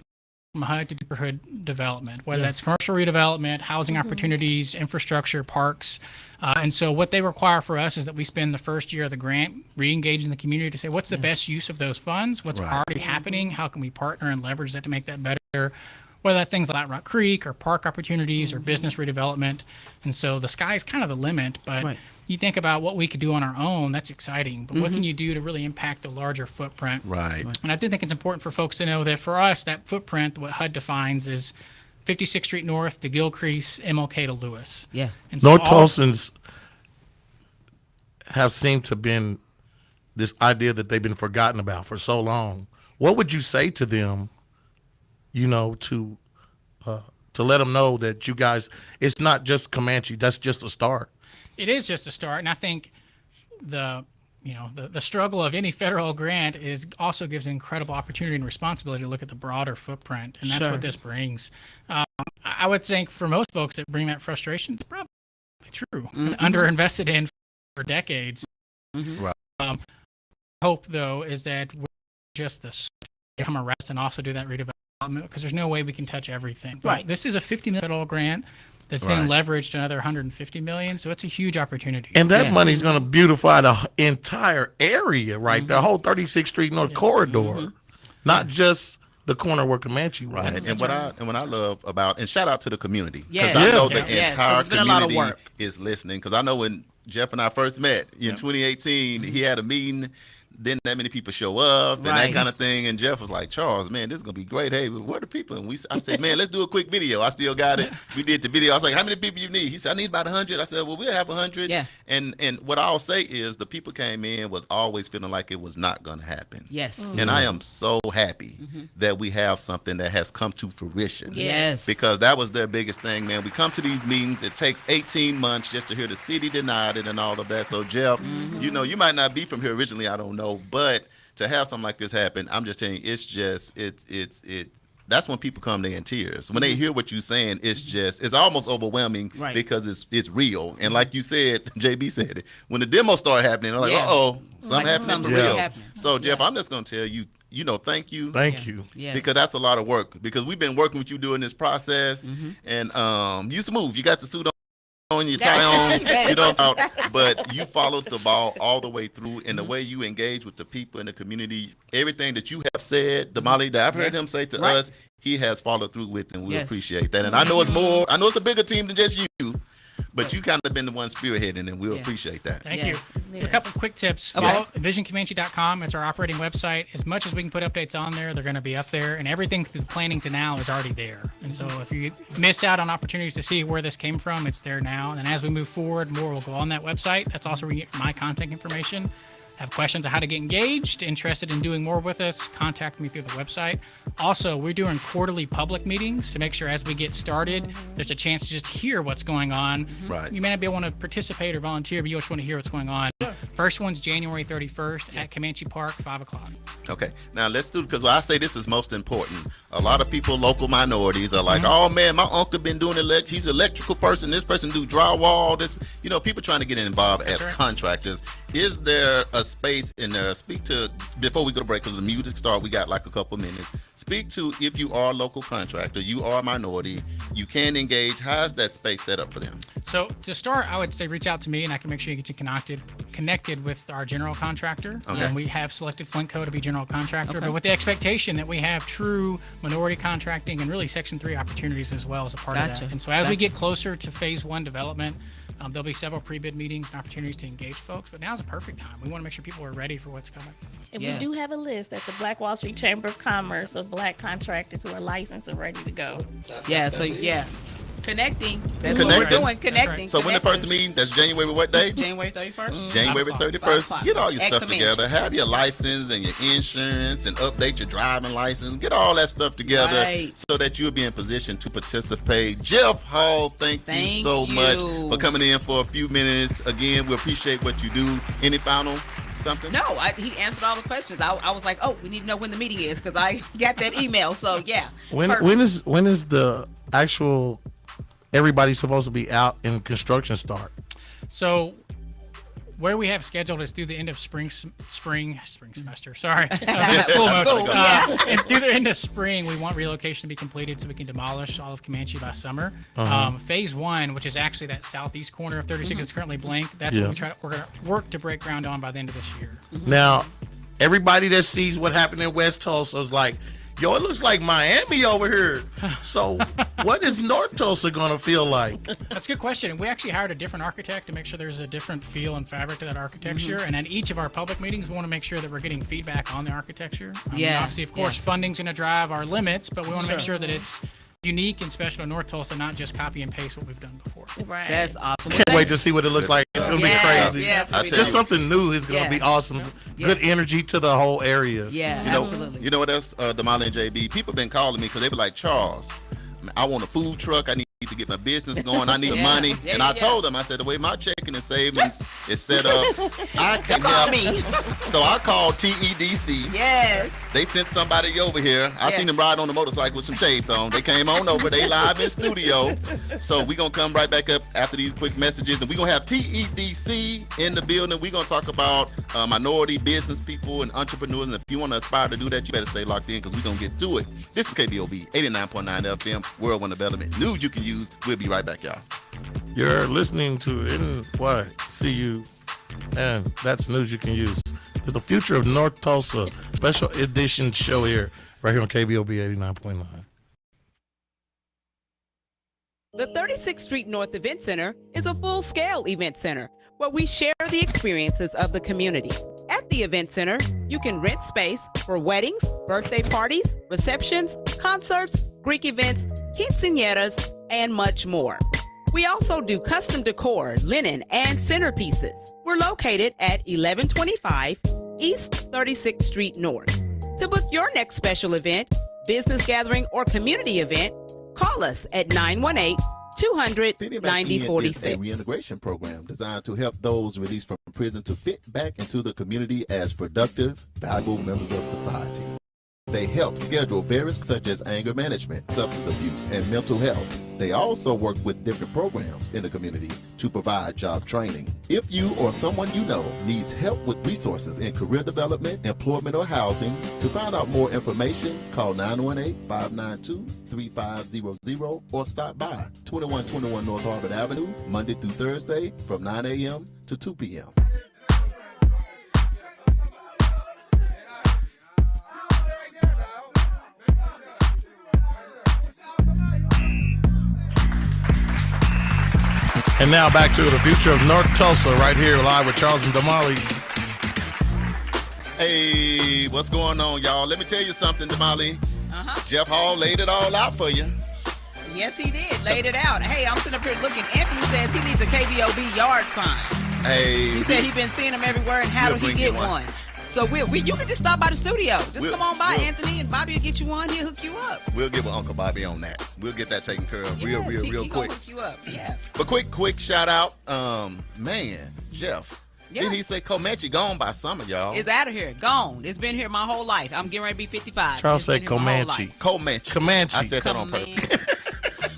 from HUD to neighborhood development, whether that's commercial redevelopment, housing opportunities, infrastructure, parks. And so what they require for us is that we spend the first year of the grant re-engaging the community to say, what's the best use of those funds? What's Right. already happening? How can we partner and leverage that to make that better? Whether that's things like Rock Creek or park opportunities or business redevelopment. And so the sky's kind of the limit, but Right. you think about what we could do on our own, that's exciting. But what can you do to really impact a larger footprint? Right. And I do think it's important for folks to know that for us, that footprint, what HUD defines is 56th Street North to Gilcrease, MLK to Lewis. Yeah. And so North all- Tulsans have seemed to been this idea that they've been forgotten about for so long. What would you say to them, to let them know that you guys, it's not just Comanche, that's just a start. It is just a start, and I think the struggle of any federal grant is also gives an incredible opportunity and responsibility to look at the broader footprint, and that's Sure. what this brings. I would think for most folks that bring that frustration, it's probably true. Underinvested in for decades. Right. Hope though is that we're just the come arrest and also do that redevelopment because there's no way we can touch everything. But Right. This is a $50 million federal grant that's then leveraged another $150 million, so it's a huge opportunity. And that Yeah. money's going to beautify the entire area, right? The whole 36th Street North corridor, not just the corner where Comanche was. Right. And what I love about, and shout out to the community. Yes. I know Yeah. the Yes, 'cause entire it's been a lot of community work. is listening. Because I know when Jeff and I first met in 2018, he had a meeting. Didn't that many people show up and Right. that kind of thing. And Jeff was like, Charles, man, this is going to be great. Hey, where are the people? And I said, man, let's do a quick video. I still got it. We did the video. I was like, how many people you need? He said, I need about 100. I said, well, we'll have 100. Yeah. And what I'll say is the people came in was always feeling like it was not going to happen. Yes. And I am so happy that we have something that has come to fruition. Yes. Because that was their biggest thing, man. We come to these meetings. It takes 18 months just to hear the city denied it and all of that. So, Jeff, you might not be from here originally. I don't know. But to have something like this happen, I'm just telling you, that's when people come there in tears. When they hear what you're saying, it's almost overwhelming Right. because it's real. And like you said, JB said it, when the demo started happening, I'm like, Yeah. something Like happening something's for really real. happening. So, Jeff, I'm just going to tell you, thank you. Thank you. Yes. Because that's a lot of work. Because we've been working with you during this process, and you smooth. You got the suit on, your tie on. You don't talk, but you followed the ball all the way through, and the way you engage with the people in the community, everything that you have said, Damali, that I've heard him say to us, he has followed through with, and we Yes. appreciate that. And I know it's more. I know it's a bigger team than just you, but you kind of been the one spearheading, and we'll Yeah. appreciate that. Thank Yes. you. A couple quick tips. Okay. Follow visioncomanche.com. It's our operating website. As much as we can put updates on there, they're going to be up there, and everything through planning to now is already there. And so if you missed out on opportunities to see where this came from, it's there now. And as we move forward, more will go on that website. That's also where you get my contact information. Have questions on how to get engaged, interested in doing more with us, contact me through the website. Also, we're doing quarterly public meetings to make sure as we get started, there's a chance to just hear what's going on. Right. You may not be able to participate or volunteer, but you just want to hear what's going on. First one's January 31st at Comanche Park, 5 o'clock. Okay, now let's do, because I say this is most important. A lot of people, local minorities, are like, oh man, my uncle been doing he's an electrical person, this person do drywall, this, people trying to get involved as contractors. Is there a space in there? Speak to, before we go to break, because the music start, we got like a couple minutes. Speak to, if you are a local contractor, you are a minority, you can engage, how's that space set up for them? So to start, I would say reach out to me and I can make sure you get you connected with our general contractor. Okay. We have selected Flintco to be general contractor, but with the expectation that we have true minority contracting and really Section 3 opportunities as well as a part of that. And so as we get closer to phase 1 development, there'll be several pre-bid meetings and opportunities to engage folks, but now's a perfect time. We want to make sure people are ready for what's coming. And we do have a list at the Black Wall Street Chamber of Commerce of Black contractors who are licensed and ready to go. Connecting. That's what we're doing. Connecting. So when the first meeting, that's January what day? January 31st. January 31st. Get all your stuff Comanche. together. Have your license and your insurance and update your driving license. Get all that stuff together so that you'll be in position to participate. Jeff Hall, thank you so much for coming in for a few minutes. Again, we appreciate what you do. Any final something? No, he answered all the questions. I was like, oh, we need to know when the meeting is because I got that email. So yeah. When is the actual everybody's supposed to be out in construction start? So where we have scheduled is through the end of spring semester. Sorry, I was in school mode. And through the end of spring, we want relocation to be completed so we can demolish all of Comanche by summer. Phase 1, which is actually that southeast corner of 36 that's currently blank, that's what we're going to work to break ground on by the end of this year. Now, everybody that sees what happened in West Tulsa is like, yo, it looks like Miami over here. So what is North Tulsa going to feel like? That's a good question. And we actually hired a different architect to make sure there's a different feel and fabric to that architecture. And at each of our public meetings, we want to make sure that we're getting feedback on the architecture. Obviously, of course, funding's going to drive our limits, but we want to make sure that it's unique and special to North Tulsa, not just copy and paste what we've done before. Right. That's awesome. Can't wait to see what it looks like. It's going to be crazy. Just something new is going to be awesome. Good energy to the whole area. Absolutely. You know what else, Damali and JB? People been calling me because they be like, Charles, I want a food truck. I need to get my business going. I need the money. And I told them, I said, the way my checking and savings is set up, I can help. Me. So I called TEDC. Yes. They sent somebody over here. I seen them ride on the motorcycle with some shades on. They came on over. They live in studio. So we're going to come right back up after these quick messages. And we're going to have TEDC in the building. We're going to talk about minority business people and entrepreneurs. And if you want to aspire to do that, you better stay locked in because we're going to get to it. This is KBOB 89.9 FM, World One Development. News you can use. We'll be right back, y'all. You're listening to NYCU, and that's news you can use. It's the future of North Tulsa special edition show here, right here on KBOB 89.9. The 36th Street North Event Center is a full-scale event center where we share the experiences of the community. At the event center, you can rent space for weddings, birthday parties, receptions, concerts, Greek events, quinceañeras, and much more. We also do custom decor, linen, and centerpieces. We're located at 1125 East 36th Street North. To book your next special event, business gathering, or community event, call us at 918-200-9046. Is a reintegration program designed to help those released from prison to fit back into the community as productive, valuable members of society. They help schedule various such as anger management, substance abuse, and mental health. They also work with different programs in the community to provide job training. If you or someone you know needs help with resources in career development, employment, or housing, to find out more information, call 918-592-3500 or stop by 2121 North Harvard Avenue, Monday through Thursday from 9 a.m. to 2 p.m. And now back to the future of North Tulsa, right here live with Charles and Damali. Hey, what's going on, y'all? Let me tell you something, Damali. Jeff Hall laid it all out for you. Yes, he did. Laid it out. Hey, I'm sitting up here looking. Anthony says he needs a KBOB yard sign. Hey, He said he's been seeing them everywhere, and how We'll do he bring you get one. one? So you can just stop by the studio. Just We'll- come on by, we'll- Anthony, and Bobby will get you one. He'll hook you up. we'll get with Uncle Bobby on that. We'll get that taken care of real Yes, he quick. gonna hook you up. Yeah. But quick shout out, man, Jeff. Yeah. Did he say Comanche gone by summer, y'all? It's out of here. Gone. It's been here my whole life. I'm getting ready to be 55. Charles It's been said here my whole Comanche. life. Comanche. Comanche. I said that on purpose.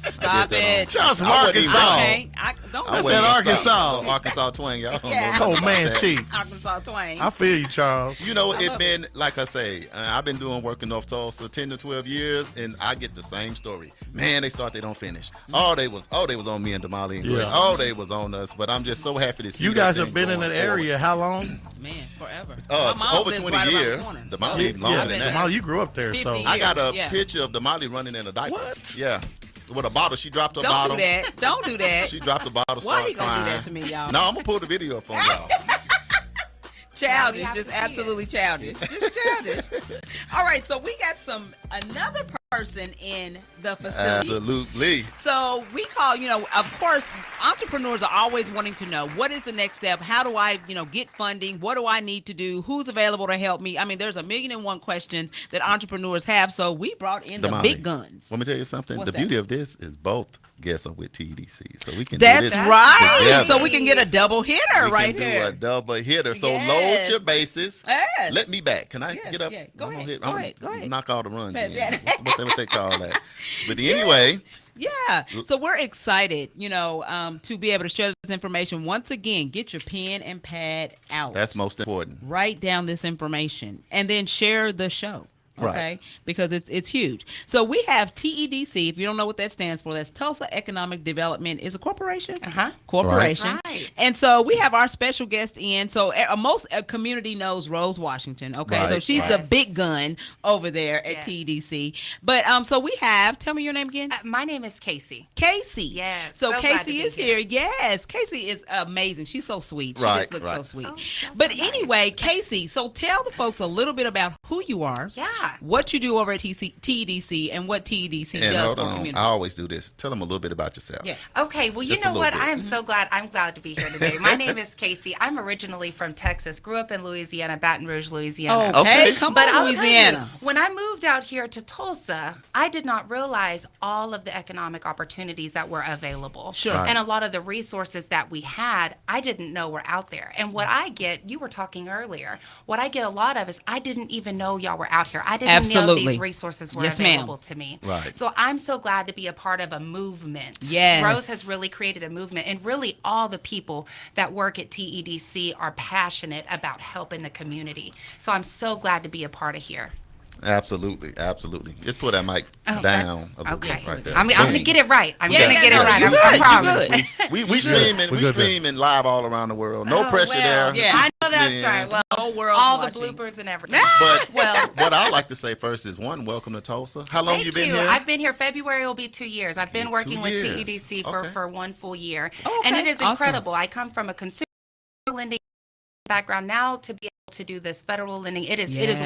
Stop that on- it. Charles from I wasn't even- Arkansas. Okay. Don't I do wasn't that even Arkansas. stop. Arkansas twang, y'all. Don't Yeah. know about that. Comanche. Arkansas Twain. I feel you, Charles. You know, I it love been, like I say, I've been doing work in North Tulsa 10 to 12 years, and I get the same story. Man, they start, they don't finish. All they was on me and Damali and Greg. Yeah. All they was on us, but I'm just so happy to see You that guys thing have been in going that area how long? Man, forever. forward. My mom Over lives 20 right around the years. corner, Damali so longer I've than been- that. Damali, you grew up there, so 50 I got a Yeah. picture of Damali running in a diaper. What? Yeah. With a bottle. She dropped a Don't bottle. do that. Don't do that. She dropped the bottle. Why started you gonna do crying. that to me, y'all? No, I'm gonna pull the video up on y'all. Childish, have just to see it. absolutely childish. Just childish. All right, so we got another person in the facility. Absolutely. So we call, of course, entrepreneurs are always wanting to know what is the next step? How do I, get funding? What do I need to do? Who's available to help me? I mean, there's 1,000,001 questions that entrepreneurs have. So we brought in the Damali, big guns. Let me tell you something. What's the that? beauty of this is both guests are with TDC, so we can do That's this right. together. So we can get a double hitter We right can do here. a double hitter. So Yes. load your bases. Yes. Let me back. Can I Yes, get up? yeah. Go I'm gonna ahead, I'm go gonna ahead. Knock all the runs Pat in. that. What they call that? But anyway, Yeah. So we're excited, to be able to share this information. Once again, get your pen and pad out. that's most important. Write down this information and then share the show. Okay, Right. because it's huge. So we have TEDC. If you don't know what that stands for, that's Tulsa Economic Development. Is a corporation. Corporation. Right. Right. And so we have our special guest in. So most community knows Rose Washington. Okay, so Right, she's right. the big gun over there at Yes. TEDC. But so we have. Tell me your name again. My name is Casey. Casey. Yes, So so glad to Casey be is here. here. Yes. Casey is amazing. She's so sweet. She Right, just looks so right. sweet. Oh, that's But so nice. anyway, Casey, so tell the folks a little bit about who you are. Yeah. What you do over at TEDC and what TEDC And does hold for the on, community. I always do this. Tell them a little bit about yourself. Yeah. Okay, well, you Just a know little what? bit. I am so glad. I'm glad to be here today. My name is Casey. I'm originally from Texas. Grew up in Louisiana, Baton Rouge, Louisiana. Okay, Okay. come But on, I'll Louisiana. tell you, when I moved out here to Tulsa, I did not realize all of the economic opportunities that were available. Sure. Right. And a lot of the resources that we had, I didn't know were out there. And what I get, you were talking earlier, what I get a lot of is I didn't even know y'all were out here. I didn't know Absolutely. these resources were Yes, ma'am. available to me. Right. So I'm so glad to be a part of a movement. Yes. Rose has really created a movement, and really all the people that work at TEDC are passionate about helping the community. So I'm so glad to be a part of here. Absolutely. Just put that mic down a little Okay. bit right there. I'm going to Boom. get it right. I'm Yeah, going to yeah, get it yeah. right. You I good, you promise. good. We We're streaming good. live all around the world. No Oh, pressure well, there. Yeah. I know that's Yeah. right. Well, The whole world's all watching. the bloopers and everything. But Well, what I like to say first is one, welcome to Tulsa. How long thank you been you. here? I've been here. February will be 2 years. I've been 2 working with years. TEDC Okay. for 1 full year. Oh, And okay. it is Awesome. incredible. I come from a consumer lending background. Now to be able to do this federal lending, it is Yes.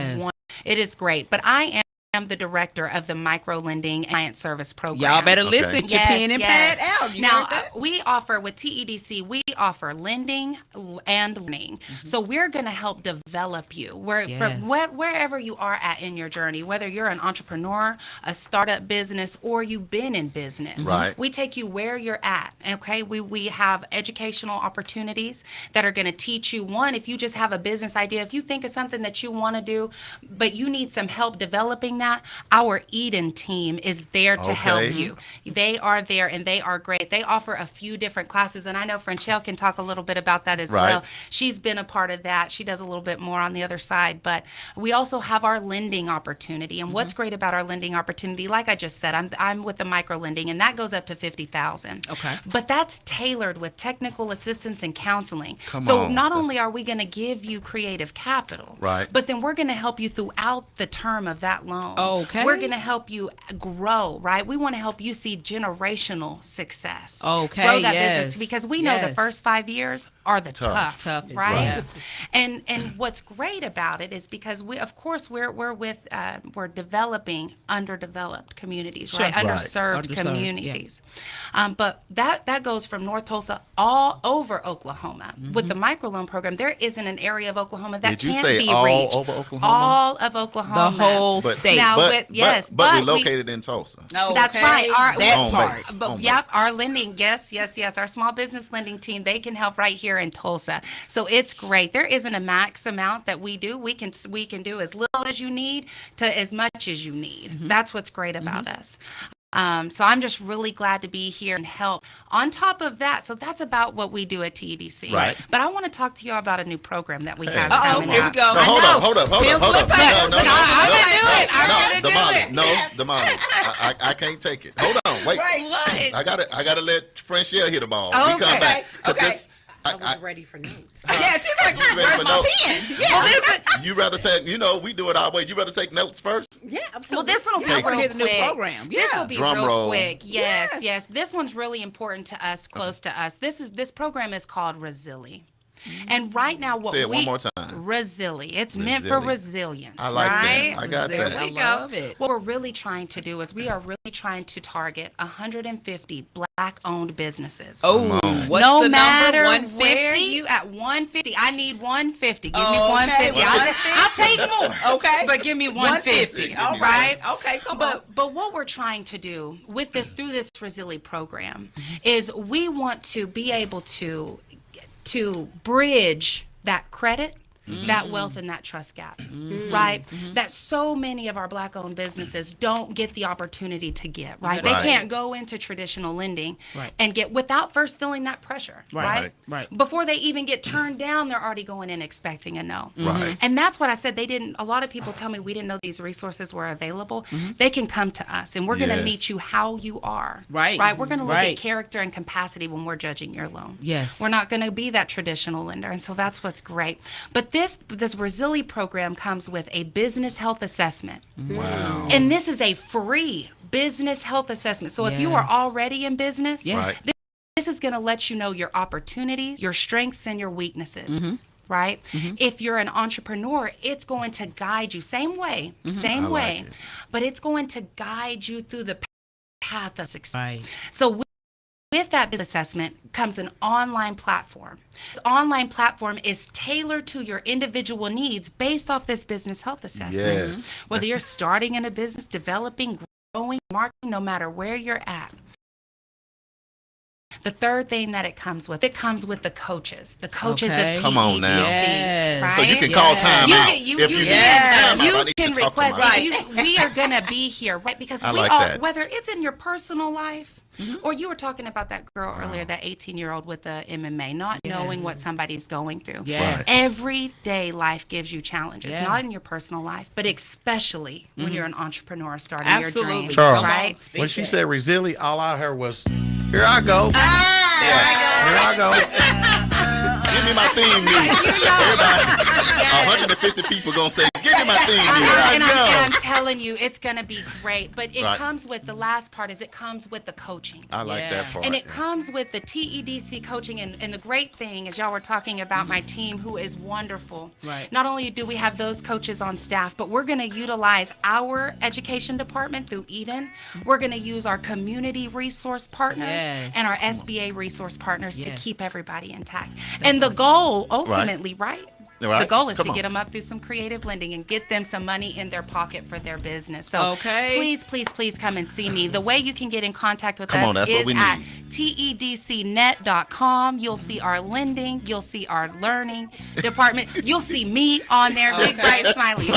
it is great. But I am the director of the micro lending and client service program. Y'all better Okay. listen. Get your Yes, pen and yes. pad out. You Now, heard that? we offer with TEDC, we offer lending and learning. So we're going to help develop you from Yes. wherever you are at in your journey, whether you're an entrepreneur, a startup business, or you've been in business. Right. We take you where you're at. Okay. We have educational opportunities that are going to teach you, one, if you just have a business idea, if you think of something that you want to do, but you need some help developing that, our Eden team is there to help Okay. you. They are there and they are great. They offer a few different classes, and I know Franchelle can talk a little bit about that as Right. well. She's been a part of that. She does a little bit more on the other side, but we also have our lending opportunity. And what's great about our lending opportunity, like I just said, I'm with the micro lending, and that goes up to 50,000. Okay. But that's tailored with technical assistance and counseling. Come so on. not That's- only are we going to give you creative capital, Right. but then we're going to help you throughout the term of that loan. Okay. We're going to help you grow, right? We want to help you see generational success. Okay, Grow that yes, business, because we know the yes. first 5 years are the Tough. Toughest, right? yeah. And what's great about it is because we're developing underdeveloped communities, right? Sure. Right. Underserved Underserved, communities. But that goes from North Tulsa all over Oklahoma. With the microloan program, there isn't an area of Oklahoma that Did you can't say be all reached. over Oklahoma? All of Oklahoma. The whole state. Now, but but we're we- located in Tulsa. That's Okay, right. that Home part. base. But Home yep, base. our lending, yes. Our small business lending team, they can help right here in Tulsa. So it's great. There isn't a max amount that we do. We can do as little as you need to as much as you need. That's what's great about us. So I'm just really glad to be here and help. On top of that, so that's about what we do at TEDC. Right. But I want to talk to you about a new program that we have Uh-oh, coming here we up. go. No, I hold know. up. No, Pencil and paper. no. I'm gonna do it. I'm No, gonna do Damani, it. no, Damani. I can't take it. Hold on, wait. Right. I gotta let Franchelle hit the ball. Oh, We come okay. back. 'Cause Okay. this- I was ready for notes. Yeah, she was like, ready where's for my notes? pen? Yeah. You rather take, we do it our way. You rather take notes first? Yeah, Well, absolutely. this one will be Okay. real Hear the new quick. program. This Yeah. will be Drum real roll. quick. Yes. This one's really important to us, close to us. This program is called Resili. And right now, what Say it we one more time. Resili. It's meant for Resili. resilience. I like that. right? I got There that. we we go. go. love it. What we're really trying to do is we are really trying to target 150 Black-owned businesses. Oh, what's no the matter number? where 150? you at 150. I need 150. Give me Okay, 150. I'll 150. take more. Okay. But give me 150. 150. All right? Okay, come on. But what we're trying to do with this through this Resili program is we want to be able to bridge that credit, that wealth, and that trust gap, right? That so many of our Black-owned businesses don't get the opportunity to get, right? They Right. can't go into traditional lending Right. and get without first feeling that pressure, right? Right. Before they even get turned down, they're already going in expecting a no. Right. And that's what I said. A lot of people tell me we didn't know these resources were available. They can come to us and we're going to Yes. meet you how you are. Right. Right. We're going to look Right. at character and capacity when we're judging your loan. Yes. We're not going to be that traditional lender. And so that's what's great. But this Resili program comes with a business health assessment. Wow. And this is a free business health assessment. So if you are Yes. already in business, Yeah. Right. this is going to let you know your opportunities, your strengths, and your weaknesses. Right? If you're an entrepreneur, it's going to guide you same way, same I like way, it. but it's going to guide you through the path of success. Right. So with that business assessment comes an online platform. This online platform is tailored to your individual needs based off this business health assessment. Yes. Whether you're starting in a business, developing, growing, marketing, no matter where you're at. The third thing that it comes with the coaches. The coaches Okay. of TEDC. Come on now. Yes. Right? So you can call time You out. can- you- if you you can- need time out, You I need can to talk to request my- we are going to be here, right? Because I we like all, that. whether it's in your personal life or you were talking about that girl earlier, that 18-year-old with the MMA, not knowing what somebody's going through. Yeah. Right. Everyday life gives you challenges, Yeah. not in your personal life, but especially when you're an entrepreneur starting Absolutely. your dream. Charles. Right? Speak When she that. said Resili, all I heard was, here I go. Here I go. Give me my theme music. Everybody, 150 people gonna say, "Give me my theme music." And I'm telling you, it's going to be great. But it Right. comes with the last part is it comes with the coaching. I like Yeah. that part. And it comes with the TEDC coaching. And the great thing is y'all were talking about my team who is wonderful. Right. Not only do we have those coaches on staff, but we're going to utilize our education department through Eden. We're going to use our community resource partners Yes. and our SBA resource partners to Yes. keep everybody intact. And the goal ultimately, right? Right. The goal is Come to on. get them up through some creative lending and get them some money in their pocket for their business. So Okay. please come and see me. The way you can get in contact with Come us on, that's what is we at need. tedcnet.com. You'll see our lending. You'll see our learning department. You'll see me on there, big bright smiley face.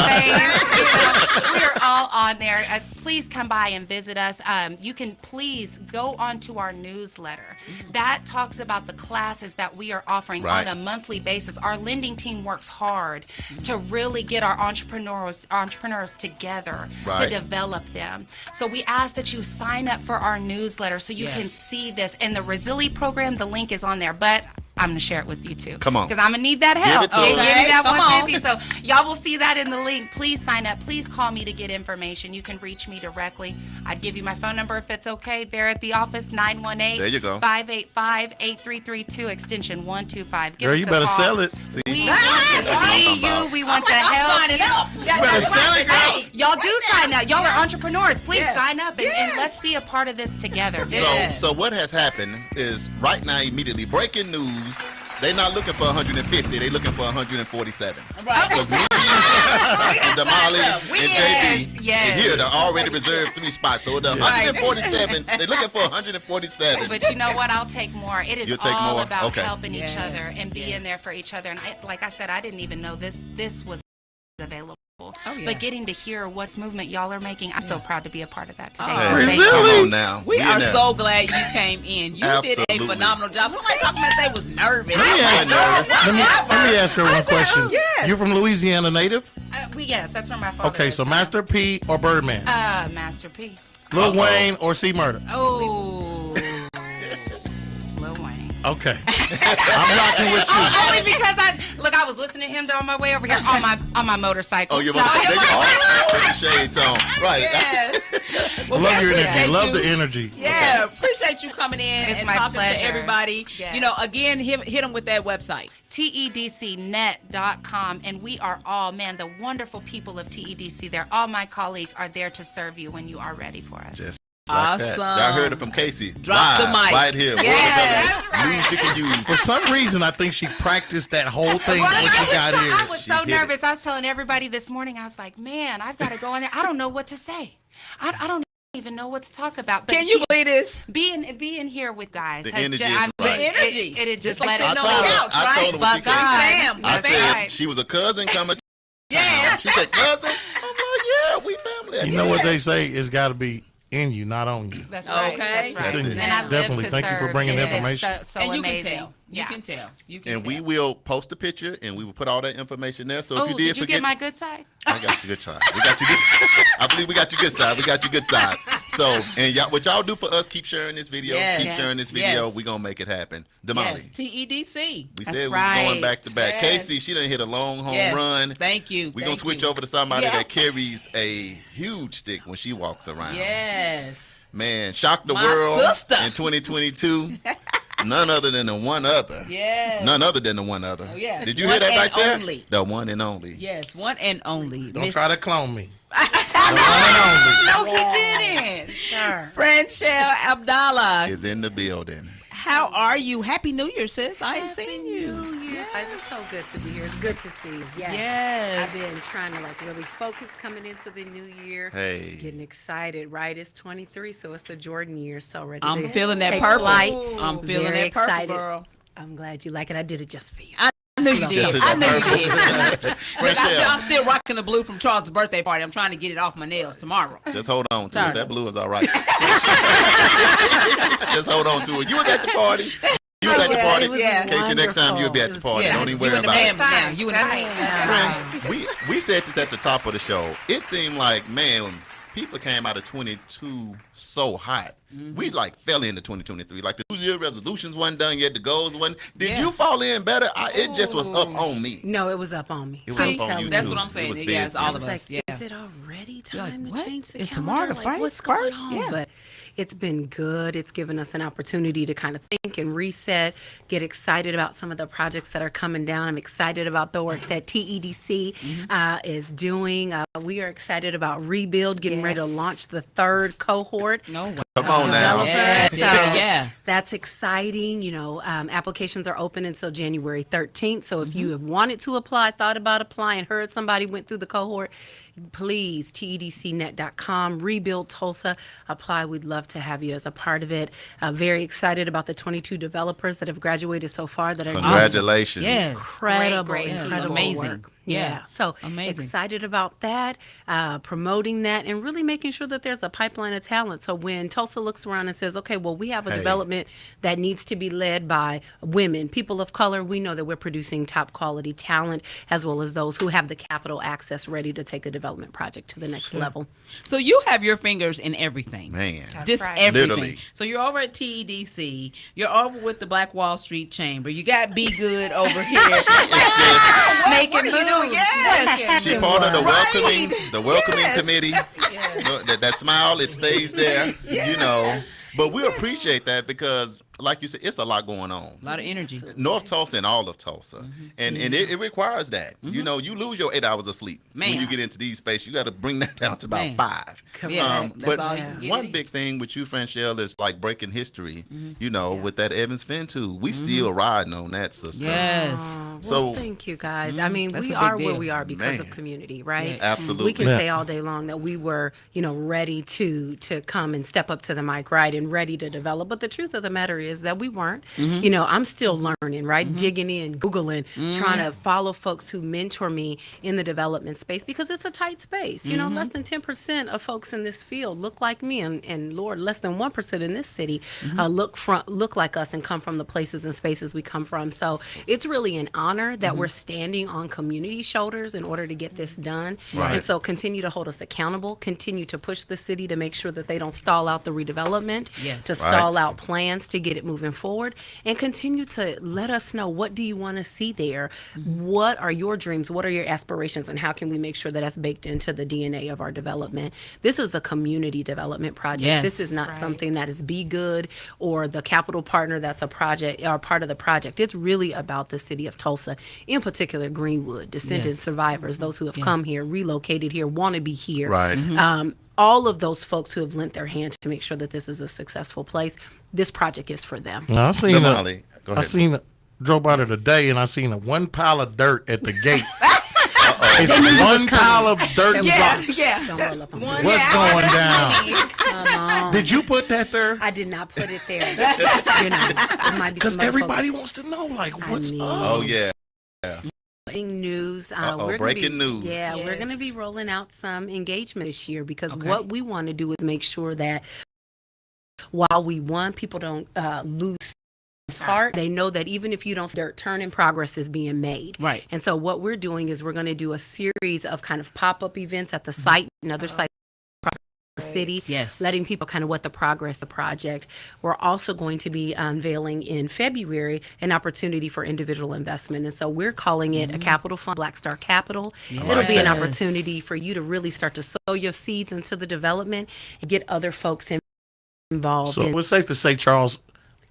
We are all on there. Please come by and visit us. You can please go onto our newsletter. That talks about the classes that we are offering Right. on a monthly basis. Our lending team works hard to really get our entrepreneurs together to Right. develop them. So we ask that you sign up for our newsletter so you Yeah. can see this. And the Resili program, the link is on there. But I'm gonna share it with you too. Come on. Because I'm gonna need that help. it to Okay, us. give me that Come 150. So y'all will see that in the link. Please sign up. Please call me to get information. You can reach me directly. I'd give you my phone number if it's okay. There at the office, 918 There you go. 585-8332, extension 125. Give Girl, us you a better call. sell it. See? We That's want what to I'm see talking you. about. We want to help signing up. you. better sell it, girl. Hey, y'all do sign up. Y'all are entrepreneurs. Please sign up and let's be a part of this together. So what has happened is right now, immediately breaking news. They're not looking for 150. They're looking for 147. Right. Because me and Damali and JB yes. and here they're already reserved 3 spots. So the 147, they're looking for 147. But you know what? I'll take more. It is You'll take all more? about Okay. helping Yes. each other and being Yes. there for each other. And like I said, I didn't even know this was available. Oh, yeah. But getting to hear what's movement y'all are making, I'm so proud to be a part of that today. Oh. So Hey, thank you. come on now. We are in there. so glad you came in. You did a Absolutely. phenomenal job. Somebody talking about they was nervous. Let me ask, let me ask her one question. yes. You from Louisiana native? Yes, that's where my father Okay, is so from. Master P or Birdman? Master P. Lil Wayne or C Murder? Oh, Lil Wayne. Okay. I'm rocking with you. Only because I was listening to him on my way over here on my motorcycle. Oh, you're about to say, put the shades on. Right. Yes. Well, Love we your energy. appreciate Love you. the energy. Yeah, appreciate you coming in It's and my talking pleasure. to everybody. Yes. You know, again, hit them with that website. TEDCnet.com, and we are all, man, the wonderful people of TEDC. They're all my colleagues are there to serve you when you are ready for us. Just like that. Awesome. Y'all heard it from Casey. Drop the Live, mic. right here. Yes. News you can use. For some reason, I think she practiced that whole thing when she got I here. was She so hit it. nervous. I was telling everybody this morning, I was like, man, I've got to go in there. I don't know what to say. I don't even know what to talk about. But Can you believe this? being here with guys, The has energy ju- is I'm- right. The energy. It just It's like let I it sitting told on the her, couch, I right? told her when But she came. God, Bam. I that's said right. she was a cousin coming to Yes. town. She said, cousin? I'm like, yeah, we family. You know what they say? It's got to be in you, not on you. That's right. Okay. That's right. That's it. And I live Definitely. to Thank you for serve. bringing It the is information. So And you amazing. can tell. You Yeah. can tell. You can And tell. we will post a picture and we will put all that information there. So if Oh, you did did you forget, get my good side? I got you good side. We got you good. I believe we got you good side. We got you good side. So, and y'all, what y'all do for us, keep sharing this video. Yes. Keep sharing this video. Yes. We gonna make it happen. Damali, Yes. TEDC. we That's said we was going right. back to back. Yes. Casey, she done hit a long home Yes. run. Thank you. We're gonna Thank switch you. over to somebody Yeah. that carries a huge stick when she walks around. Yes. Man, shock the My world sister. in 2022. None other than the one other. Yes. None other than the one other. Oh, yeah. Did you One hear that and right there? only. The one and only. Yes. One and only. Don't Miss try to clone me. The one and only. No, he didn't. Sir. Franchelle Abdallah. Is in the building. How are you? Happy New Year, sis. I ain't seen you. Guys, it's so good to be here. It's good to see you. Yes. Yes. I've been trying to really focus coming into the new year. Hey. Getting excited, right? It's 23, so it's the Jordan year. So ready I'm to feeling that take purple. flight. I'm feeling Very that purple, excited. girl. I'm glad you like it. I did it just for you. I knew you Just did. as I a knew you purple. did. Look, Franchelle, I'm still rocking the blue from Charles' birthday party. I'm trying to get it off my nails tomorrow. just hold on to Sorry. it. That blue is all right. Just hold on to it. You was at the party. You was at the Yeah, party. it was Casey, next time you'll be at the party. Yeah. Don't even You worry in the about it. band now. You in the Right. Friend, we said this at the top of the show. It seemed like, man, people came out of 22 so hot. We fell into 2023. Like the New Year resolutions wasn't done yet. The goals wasn't. Did Yeah. you fall in better? It just was up on me. No, it was up on me. It was I'm up on telling you That's too. what I'm It saying. was Yeah, it's busy. all I of was us. like, Yeah. is it already You're like, time to what? change the Is calendar? tomorrow the Like, what's first? going on? Yeah. But it's been good. It's given us an opportunity to kind of think and reset, get excited about some of the projects that are coming down. I'm excited about the work that TEDC is doing. We are excited about Rebuild, getting ready to Yes. launch the 3rd cohort. No way. Come on now. Yes, So yeah. that's exciting. You know, applications are open until January 13th. So if you have wanted to apply, thought about applying, heard somebody went through the cohort, please, tedcnet.com, Rebuild Tulsa, apply. We'd love to have you as a part of it. Very excited about the 22 developers that have graduated so far that are doing Congratulations. Yes. incredible, Great, great. incredible Amazing. work. Yeah. So Amazing. excited about that, promoting that, and really making sure that there's a pipeline of talent. So when Tulsa looks around and says, okay, well, we have a Hey. development that needs to be led by women, people of color, we know that we're producing top quality talent as well as those who have the capital access ready to take a development project to the next level. So you have your fingers in everything. Man. Just right. everything. Literally. So you're over at TEDC. You're over with the Black Wall Street Chamber. You got Be Good over here. It's just, Making What are you doing? moves. Yes. she part of the Right. welcoming Yes. committee. That smile, it stays there, you know. But we appreciate that because, like you said, it's a lot going on. A lot of energy. North Tulsa and all of Tulsa, and it requires that. You know, you lose your 8 hours of sleep when Man. you get into these spaces. You got to bring that down to about Man. 5. Yeah, that's But all you can get one it. big thing with you, Franchelle, is like breaking history. You know, with that Evans Finn too, we still riding on that, sister. Yes. Well, So- thank you guys. I mean, That's we a big are where deal. we are because of Man. community, right? Yeah. Absolutely. We can Yeah. say all day long that we were, ready to come and step up to the mic, right, and ready to develop. But the truth of the matter is that we weren't. I'm still learning, right, digging in, googling, trying to follow folks who mentor me in the development space because it's a tight space. Less than 10% of folks in this field look like me, and Lord, less than 1% in this city look like us and come from the places and spaces we come from. So it's really an honor that we're standing on community shoulders in order to get this done. Right. And so continue to hold us accountable, continue to push the city to make sure that they don't stall out the redevelopment, Yes. to Right. stall out plans to get it moving forward, and continue to let us know, what do you want to see there? What are your dreams? What are your aspirations? And how can we make sure that that's baked into the DNA of our development? This is the community development project. Yes. This is not something that is Be Good or the capital partner that's a project or part of the project. It's really about the city of Tulsa, in particular Greenwood, descendant Yes. survivors, those who have come here, relocated here, want to be here. Right. All of those folks who have lent their hand to make sure that this is a successful place. This project is for them. Now, I seen No, a- Molly, go I ahead. seen drove by there today and I seen one pile of dirt at the gate. It's one pile of dirt and rocks. Yeah. Don't roll up on me. What's going down? Come on. Did you put that there? I did not put it there. It might be Because some other everybody folks. wants to know, like, I what's mean- up? Oh yeah. Breaking news. Uh-oh, We're gonna breaking be, news. Yeah, we're Yes. going to be rolling out some engagement this year because Okay. what we want to do is make sure that while we want people don't lose heart, they know that even if you don't start turning, progress is being made. Right. And so what we're doing is we're going to do a series of kind of pop-up events at the site and other sites across the city, Yes. letting people kind of what the progress of the project. We're also going to be unveiling in February an opportunity for individual investment. And so we're calling it a capital fund, Black Star Capital. It'll be an Yes. opportunity for you to really start to sow your seeds into the development and get other folks involved. So in it's safe to say, Charles,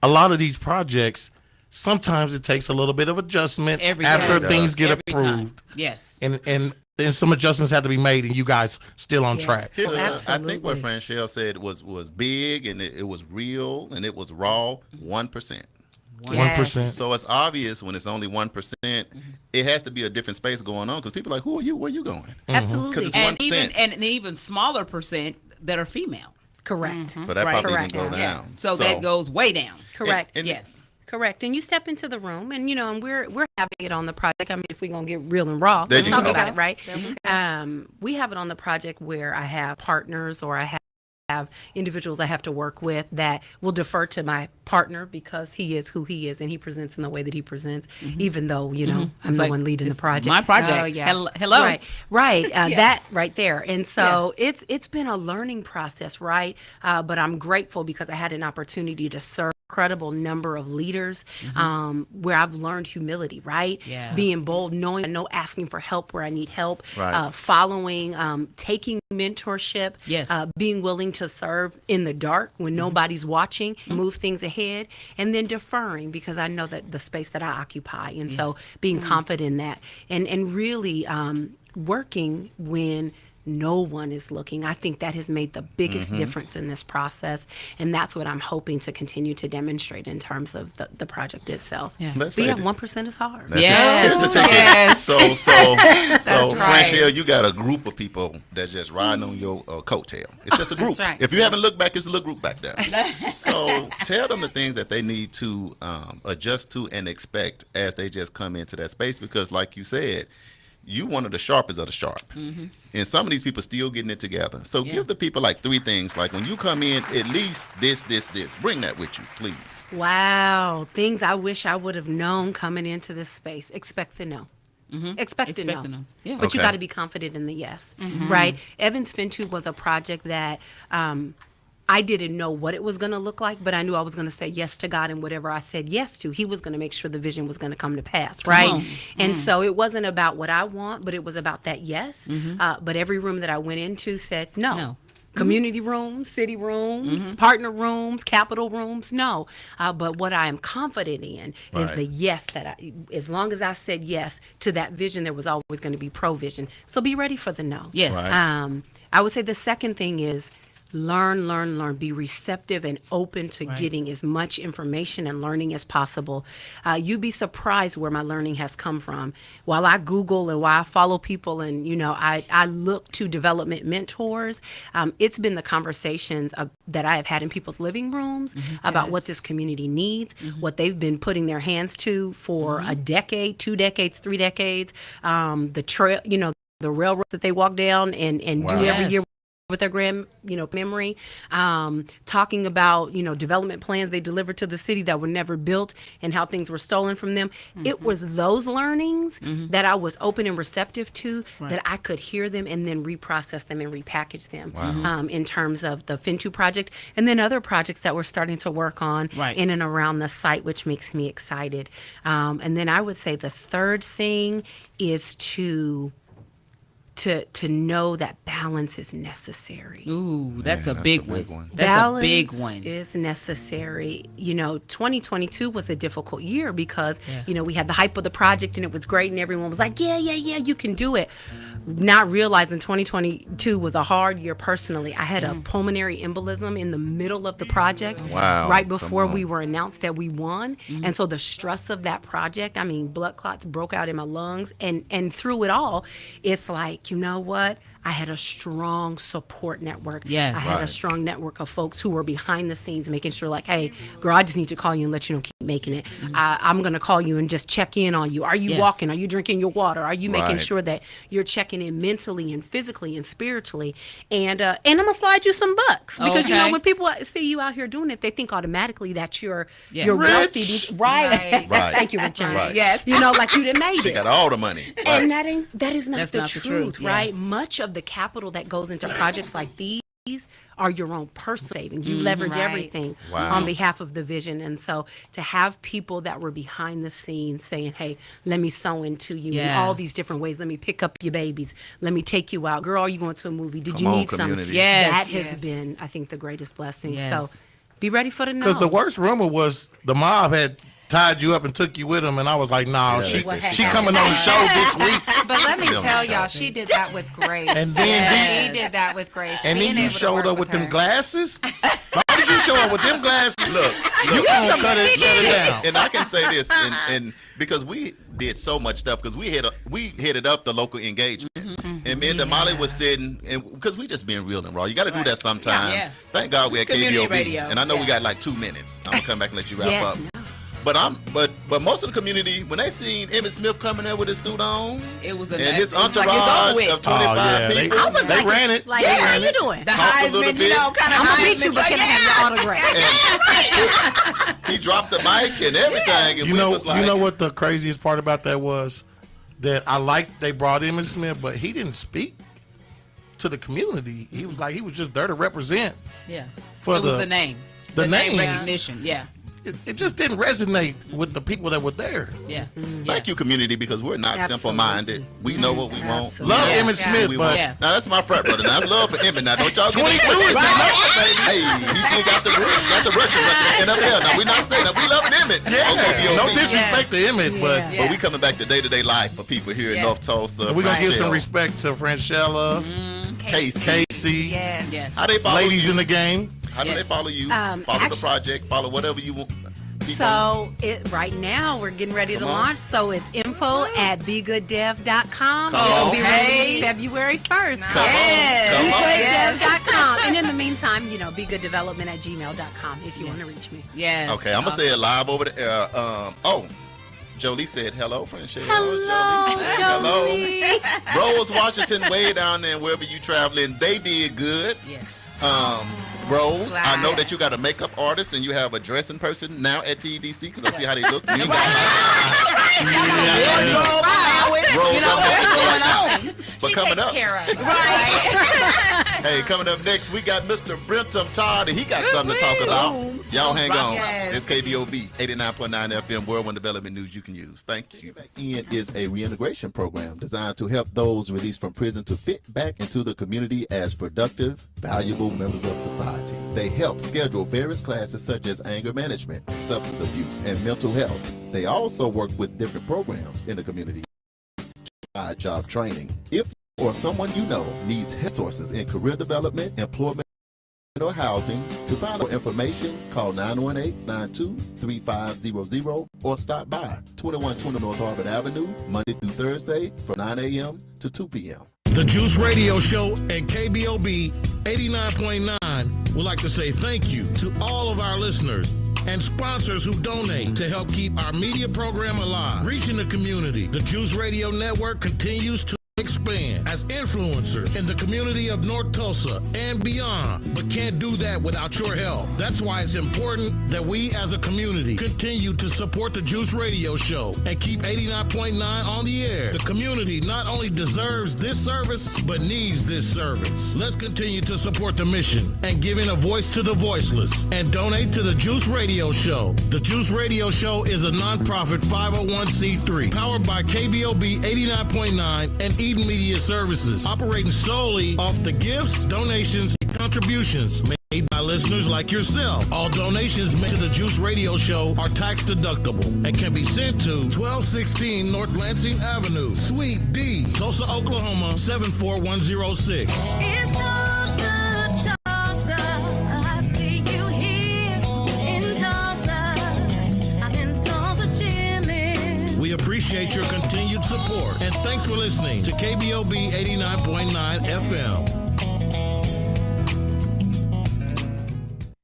a lot of these projects, sometimes it takes a little bit of adjustment Every after time. things get Every time. approved. Yes. And some adjustments have to be made, and you guys still on Yeah. track. Here, Oh, I think what absolutely. Franchelle said was big and it was real and it was raw. 1%. 1%. So it's obvious when it's only 1%, it has to be a different space going on because people are like, who are you? Where are you going? Absolutely. Because it's And 1%. even an even smaller percent that are female. Correct. So that Right. probably Correct. even go Yeah. down. So that goes way down. Correct. and- Yes. Correct. And you step into the room and and we're having it on the project. I mean, if we're going to get real and raw, There let's you talk go. about it, right? We have it on the project where I have partners or I have individuals I have to work with that will defer to my partner because he is who he is and he presents in the way that he presents, even though, I'm It's the like, one leading the it's project. My project. Oh, yeah. Hello. Right. That right there. And so it's been a learning process, right? But I'm grateful because I had an opportunity to serve an incredible number of leaders where I've learned humility, right? Yeah. Being bold, knowing, asking for help where I need help, Right. following, taking mentorship, Yes. being willing to serve in the dark when nobody's watching, move things ahead, and then deferring because I know that the space that I occupy. And so being confident in that and really working when no one is looking. I think that has made the biggest difference in this process. And that's what I'm hoping to continue to demonstrate in terms of the project itself. Yeah. Let's But say yeah, that- 1% is hard. That's Yes. it. Just to take Yes. it. So right. Franchelle, you got a group of people that's just riding on your coattail. It's just a group. right. If you haven't looked back, it's a little group back there. So tell them the things that they need to adjust to and expect as they just come into that space because, like you said, you one of the sharpest of the sharp. And some of these people still getting it together. So give the people like 3 things. Like when you come in, at least this. Bring that with you, please. Wow. Things I wish I would have known coming into this space. Expect the no. Expect to know. Yeah. But you Okay. got to be confident in the yes, right? Evans FinTube was a project that I didn't know what it was going to look like, but I knew I was going to say yes to God, and whatever I said yes to, He was going to make sure the vision was going to come to pass, right? on. And so it wasn't about what I want, but it was about that yes. But every room that I went into said no. No. Community rooms, city rooms, partner rooms, capital rooms, no. But what I am confident in is Right. the yes as long as I said yes to that vision, there was always going to be provision. So be ready for the no. Yes. Right. I would say the second thing is learn, be receptive and open to Right. getting as much information and learning as possible. You'd be surprised where my learning has come from. While I Google and while I follow people and, I look to development mentors, it's been the conversations that I have had in people's living rooms about what this community needs, what they've been putting their hands to for a decade, 2 decades, 3 decades, the trail, the railroad that they walk down and Wow. do every Yes. year with their grand, memory, talking about, development plans they delivered to the city that were never built and how things were stolen from them. It was those learnings that I was open and receptive to, that I could hear them and then reprocess them and repackage them in terms of the FinTube project and then other projects that we're starting to work on Right. in and around the site, which makes me excited. And then I would say the third thing is to know that balance is necessary. Ooh, that's a that's big a big one. one. That's Balance a big one. is necessary. 2022 was a difficult year because, we had the hype of the project and it was great and everyone was like, yeah, you can do it. Not realizing 2022 was a hard year personally. I had a pulmonary embolism in the middle of the project. Wow. Right Come before on. we were announced that we won. And so the stress of that project, blood clots broke out in my lungs. And through it all, it's like, you know what? I had a strong support network. Yes. I had a Right. strong network of folks who were behind the scenes making sure like, hey, girl, I just need to call you and let you know keep making it. I'm going to call you and just check in on you. Are you Yeah. walking? Are you drinking your water? Are you making Right. sure that you're checking in mentally and physically and spiritually? And I'm going to slide you some bucks because, Okay. when people see you out here doing it, they think automatically that you're Yeah. wealthy. Rich. Right. Right. Thank you, Rick Jones. Right. Yes. Like you done made She it. got all the money. And Right. that is not That's the not the truth, truth, yeah. right? Much of the capital that goes into projects like these are your own personal savings. You leverage Right. everything Wow. on behalf of the vision. And so to have people that were behind the scenes saying, hey, let me sew into you in Yeah. all these different ways. Let me pick up your babies. Let me take you out. Girl, are you going to a movie? Did Come you on, need something? community. Yes. That has Yes. been, I think, the greatest blessing. Yes. So be ready for the no. Because the worst rumor was the mob had tied you up and took you with them, and I was like, nah, Yeah, she they said she she coming on the show this week. But let me Still tell not y'all, sure. she did that with grace. And then she did that with grace. And Being then you able to showed work up with them her. glasses. Why did you show up with them glasses? Look, You gonna shut it down. and I can say this, and because we did so much stuff, because we headed up the local engagement, and me and Damali was sitting, and because we just being real and raw, you got to do that sometime. Yeah. Thank God we had Community KBOB, radio. and I know we Yeah. got like 2 minutes. I'm gonna come back and let you wrap Yes. up. But most of the community, when they seen Emmett Smith coming there with his suit on It was a and his it was entourage like it's over with. of 25 Oh, yeah, people, I was They like, ran it. Like, They hey, how ran you it. doing? The Talk a little Heisman, bit. kind of I'm going to beat Heisman you, but can I have your autograph? he dropped the mic and everything, and You we know, was like, what the craziest part about that was? That I liked they brought Emmett Smith, but he didn't speak to the community. He was just there to represent. Yeah. For it was the- the name. the name name. recognition. Yeah. It just didn't resonate with the people that were there. Yeah. Thank you, community, because we're not Absolutely. simple-minded. We know what we want. Absolutely. Love Yeah. Emmett Yeah. Smith, We but want. Yeah. Now that's my frat brother. Now that's love for Emmett. Now don't y'all get 22 it is twisted. not Hey, he still got the Russian record and up. Now we're not saying that we love Emmett. Okay, no BOB. disrespect to Emmett, but Yeah. But we coming back to day-to-day life for people here in Yeah. North Tulsa. we're gonna give some Franchelle, respect to Franchella, Casey. Casey, Yes. Yes. How they follow ladies you? in the game. How do they Yes. follow you? Follow the actually- project. Follow whatever you want. People- So right now we're getting ready to Come on. launch. So it's info@begooddev.com. Come It'll on. be released Hey. February 1st. Come on. Come on. BeGoodDev.com. And in the meantime, begooddevelopment@gmail.com if you want to reach me. Yes. Okay, I'm gonna say it live over the air. Jolie said hello, Friendship. Hello, Jolie said hello. Rose Washington, way down there, wherever you traveling, they did good. Yes. Rose, I know Class. that you got a makeup artist and you have a dressing person now at TEDC because I see how they look. You ain't got Wardrobe allowance. Rose, You know I'm what's looking going right on. But She coming takes up, care of it. hey, coming up next, we got Mr. Brentum Todd, and he got something to talk about. Boom. Y'all hang on. Yes. It's KBOB 89.9 FM, World One Development News you can use. Thank you. In is a reintegration program designed to help those released from prison to fit back into the community as productive, valuable members of society. They help schedule various classes such as anger management, substance abuse, and mental health. They also work with different programs in the community to provide job training. If you or someone you know needs resources in career development, employment, or housing, to find out information, call 918-92-3500 or stop by 2120 North Harvard Avenue, Monday through Thursday from 9 a.m. to 2 p.m. The Juice Radio Show and KBOB 89.9 would like to say thank you to all of our listeners and sponsors who donate to help keep our media program alive, reaching the community. The Juice Radio Network continues to expand as influencers in the community of North Tulsa and beyond, but can't do that without your help. That's why it's important that we as a community continue to support the Juice Radio Show and keep 89.9 on the air. The community not only deserves this service, but needs this service. Let's continue to support the mission and giving a voice to the voiceless and donate to the Juice Radio Show. The Juice Radio Show is a nonprofit 501c3 powered by KBOB 89.9 and Eden Media Services, operating solely off the gifts, donations, and contributions made by listeners like yourself. All donations made to the Juice Radio Show are tax deductible and can be sent to 1216 North Lansing Avenue, Suite D, Tulsa, Oklahoma 74106. It's Tulsa, Tulsa. I see you here in Tulsa. I'm in Tulsa chilling. We appreciate your continued support and thanks for listening to KBOB 89.9 FM.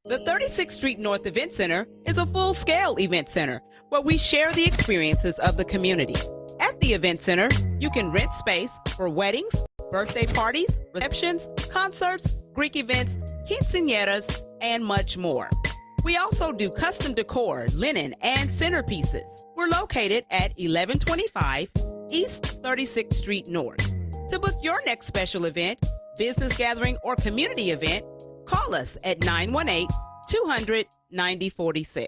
The 36th Street North Event Center is a full-scale event center where we share the experiences of the community. At the event center, you can rent space for weddings, birthday parties, receptions, concerts, Greek events, quinceañeras, and much more. We also do custom decor, linen, and centerpieces. We're located at 1125 East 36th Street North. To book your next special event, business gathering, or community event, call us at 918-200-9046.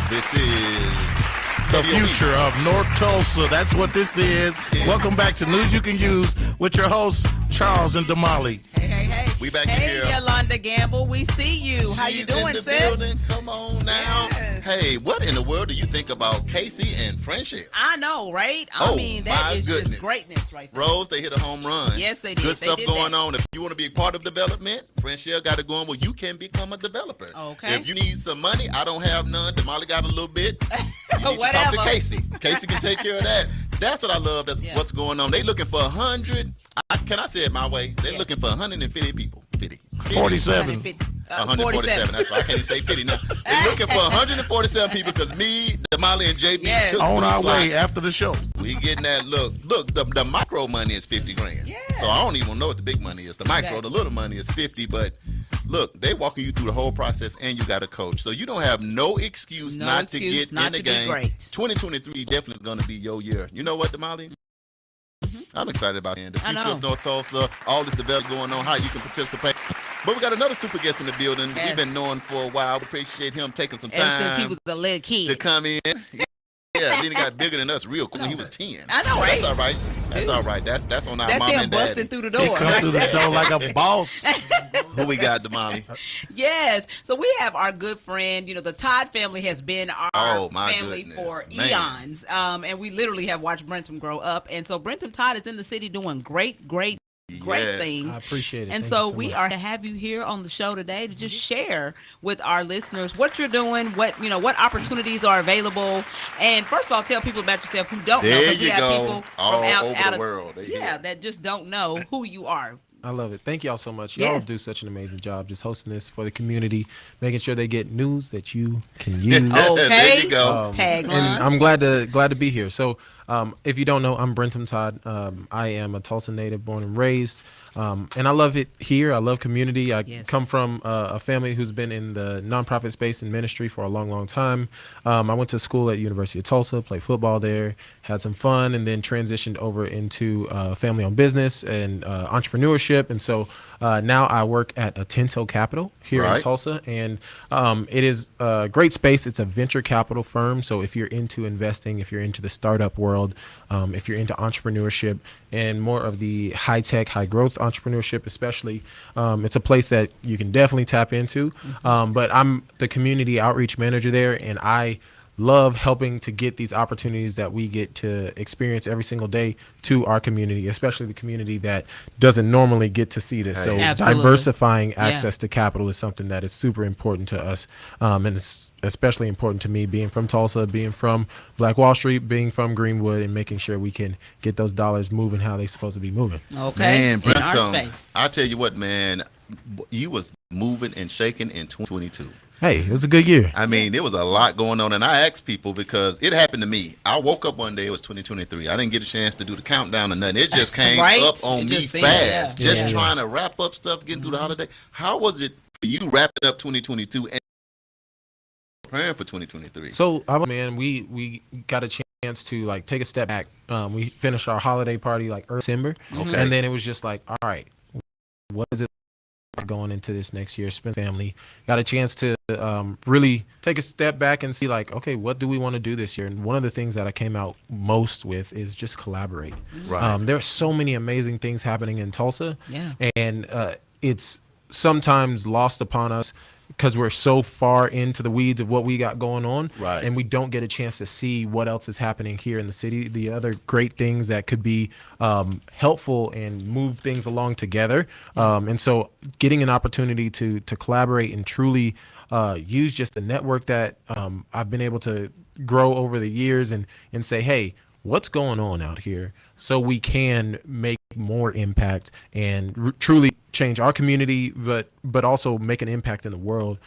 This is The KBOB. future of North Tulsa. That's what this is. Welcome back to News You Can Use with your hosts, Charles and Damali. Hey, hey, hey. We back in Hey, here. Yolanda Gamble, we see you. How you She's doing, in the sis? building. Come on now. Yes. Hey, what in the world do you think about Casey and Friendship? I know, right? I Oh, mean, my that is goodness. just greatness right there. Rose, they hit a home run. Yes, they did. Good They stuff did going that. on. If you want to be a part of development, Friendship got it going. Well, you can become a developer. Okay. If you need some money, I don't have none. Damali got a little bit. You need to talk to Whatever. Casey. Casey can take care of that. That's what I love. That's Yeah. what's going on. They looking for 100. Can I say it my way? They're Yes. looking for 150 people. 50. 47. 147. That's why I can't say 50 now. They're looking for 147 people because me, Damali, and JB Yes. took On 3 our slots. way after the show. We getting that look. Look, the micro money is 50 grand. Yeah. So I don't even know what the big money is. The micro, Exactly. the little money is 50. But look, they walking you through the whole process, and you got a coach. So you don't have no excuse No not excuse to get not in the to be game. great. 2023 definitely going to be your year. You know what, Damali? I'm excited about it. The I future know. of North Tulsa, all this development going on, how you can participate. But we got another super guest in the building. Yes. We've been knowing for a while. We appreciate him taking some Ever time since he was a little to kid. come in. Yeah, then he got bigger than us real quick when he was 10. I know, right? That's all right. That's all right. That's on our That's mom him and busting daddy. through the He door. come through the door like a boss. Who we got, Damali? Yes. So we have our good friend, the Todd family has been our Oh, my family goodness, for man. eons. And we literally have watched Brentum grow up. And so Brentum Todd is in the city doing great Yes. things. I appreciate it. And Thank so you we much. are to have you here on the show today to just share with our listeners what you're doing, what opportunities are available, and first of all, tell people about yourself who don't know. There 'cause we you have go. people All from out over the of world. They yeah, hear. that just don't know who you are. I love it. Thank y'all so much. Y'all Yes. do such an amazing job just hosting this for the community, making sure they get news that you can use. Okay. There you go. Tagline. And I'm glad to be here. So, if you don't know, I'm Brenton Todd. I am a Tulsa native, born and raised, and I love it here. I love community. I Yes. come from a family who's been in the nonprofit space and ministry for a long, long time. I went to school at University of Tulsa, played football there, had some fun, and then transitioned over into family-owned business and entrepreneurship. And so now I work at Atento Capital here in Right. Tulsa, and it is a great space. It's a venture capital firm. So if you're into investing, if you're into the startup world, if you're into entrepreneurship and more of the high tech, high growth entrepreneurship, especially, it's a place that you can definitely tap into. But I'm the community outreach manager there, and I love helping to get these opportunities that we get to experience every single day to our community, especially the community that doesn't normally get to see this. So Absolutely. diversifying Yeah. access to capital is something that is super important to us. And it's especially important to me being from Tulsa, being from Black Wall Street, being from Greenwood, and making sure we can get those dollars moving how they're supposed to be moving. Okay. Man, in our Brenton, space. I tell you what, man, you was moving and shaking in 2022. Hey, it was a good year. I mean, there was a lot going on, and I asked people because it happened to me. I woke up one day, it was 2023. I didn't get a chance to do the countdown or nothing. It just came Right? up on It me just seemed- fast. yeah. Just Yeah. trying to wrap up stuff, getting through the holiday. How was it for you wrapping up 2022 and preparing for 2023? So, man, we got a chance to like take a step back. We finished our holiday party like early December, Okay. and then it was just like, all right, what is it going into this next year? Spend family. Got a chance to really take a step back and see like, okay, what do we want to do this year? And one of the things that I came out most with is just collaborate. Right. There are so many amazing things happening in Tulsa, Yeah. and it's sometimes lost upon us because we're so far into the weeds of what we got going on, Right. and we don't get a chance to see what else is happening here in the city, the other great things that could be helpful and move things along together. And so getting an opportunity to collaborate and truly use just the network that I've been able to grow over the years and say, hey, what's going on out here, so we can make more impact and truly change our community, but also make an impact in the world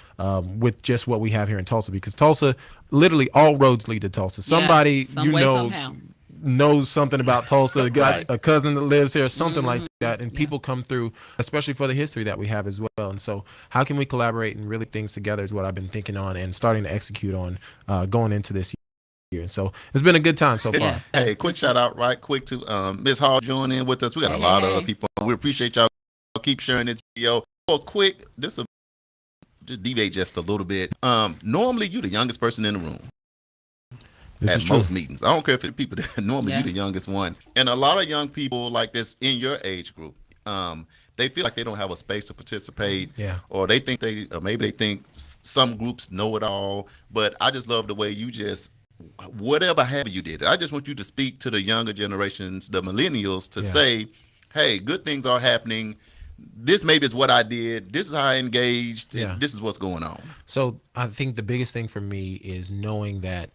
with just what we have here in Tulsa. Because Tulsa, literally all roads lead to Tulsa. Somebody some way, somehow. knows something about Tulsa, got Right. a cousin that lives here, something like that, and people come through, especially for the history that we have as well. And so how can we collaborate and really things together is what I've been thinking on and starting to execute on going into this year. So it's been a good time so far. Yeah. Hey, quick shout out right quick to Miss Hall joining in with us. We got a lot of other people. We appreciate y'all. Keep sharing this video. For quick, just deviate just a little bit. Normally you the youngest person in the room This is at true. most meetings. I don't care if it's people that normally Yeah. you the youngest one. And a lot of young people like this in your age group, they feel like they don't have a space to participate. Yeah. Or they think or maybe they think some groups know it all. But I just love the way you just, whatever happened you did. I just want you to speak to the younger generations, the millennials, to Yeah. say, hey, good things are happening. This maybe is what I did. This is how I engaged. Yeah. And this is what's going on. So I think the biggest thing for me is knowing that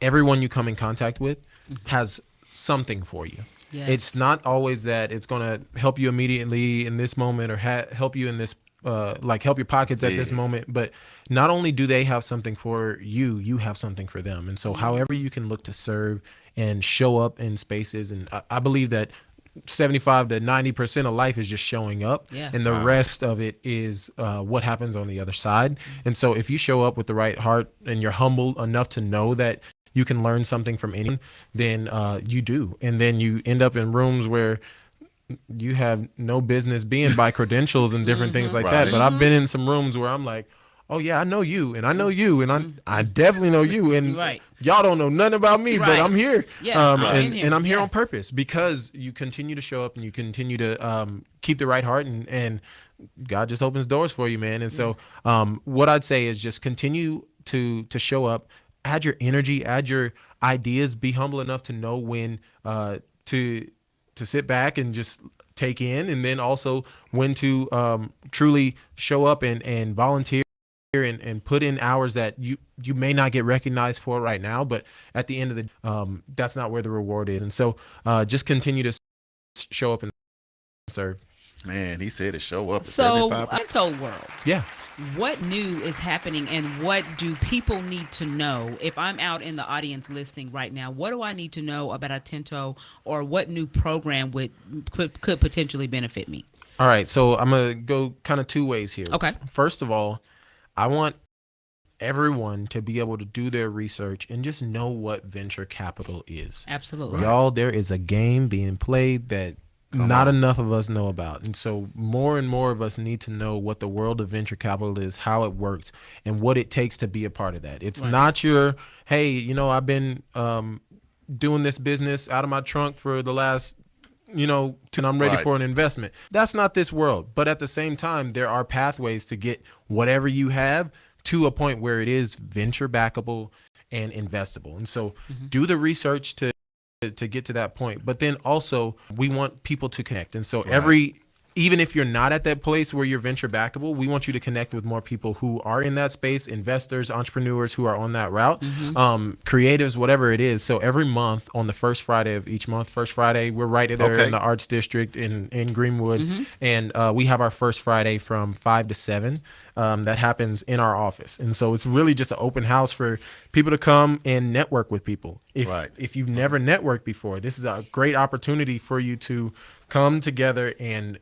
everyone you come in contact with has something for you. Yes. It's not always that it's going to help you immediately in this moment or help you in this, like help your pockets at this Big. moment. But not only do they have something for you, you have something for them. And so however you can look to serve and show up in spaces. And I believe that 75 to 90% of life is just showing up, Yeah. and the rest of it is what happens on the other side. And so if you show up with the right heart and you're humble enough to know that you can learn something from anyone, then you do. And then you end up in rooms where you have no business being by credentials and different things like that. Right. But I've been in some rooms where I'm like, oh yeah, I know you, and I know you, and I definitely know you, and Right. y'all don't know nothing about me, Right. but I'm here. Yeah, I'm in here. And I'm here Yeah. on purpose because you continue to show up and you continue to keep the right heart, and God just opens doors for you, man. And so what I'd say is just continue to show up, add your energy, add your ideas, be humble enough to know when to sit back and just take in, and then also when to truly show up and volunteer and put in hours that you may not get recognized for right now, but at the end of the that's not where the reward is. And so just continue to show up and serve. Man, he said it show up at So, 75. Tinto World, Yeah. what new is happening and what do people need to know? If I'm out in the audience listening right now, what do I need to know about a Tinto, or what new program could potentially benefit me? All right. So I'm going to go kind of two ways here. Okay. First of all, I want everyone to be able to do their research and just know what venture capital is. Absolutely. Y'all, there is a game being played that not enough of us know about. And so more and more of us need to know what the world of venture capital is, how it works, and what it takes to be a part of that. It's not your, hey, you know, I've been doing this business out of my trunk for the last, you know, till I'm ready for an investment. That's not this world. But at the same time, there are pathways to get whatever you have to a point where it is venture backable and investable. And so do the research to get to that point. But then also we want people to connect. And so even if you're not at that place where you're venture backable, we want you to connect with more people who are in that space, investors, entrepreneurs who are on that route, creatives, whatever it is. So every month on the first Friday of each month, first Friday, we're right there in the Arts District in Greenwood. And we have our first Friday from 5 to 7. That happens in our office. And so it's really just an open house for people to come and network with people. If you've never networked before, this is a great opportunity for you to come together and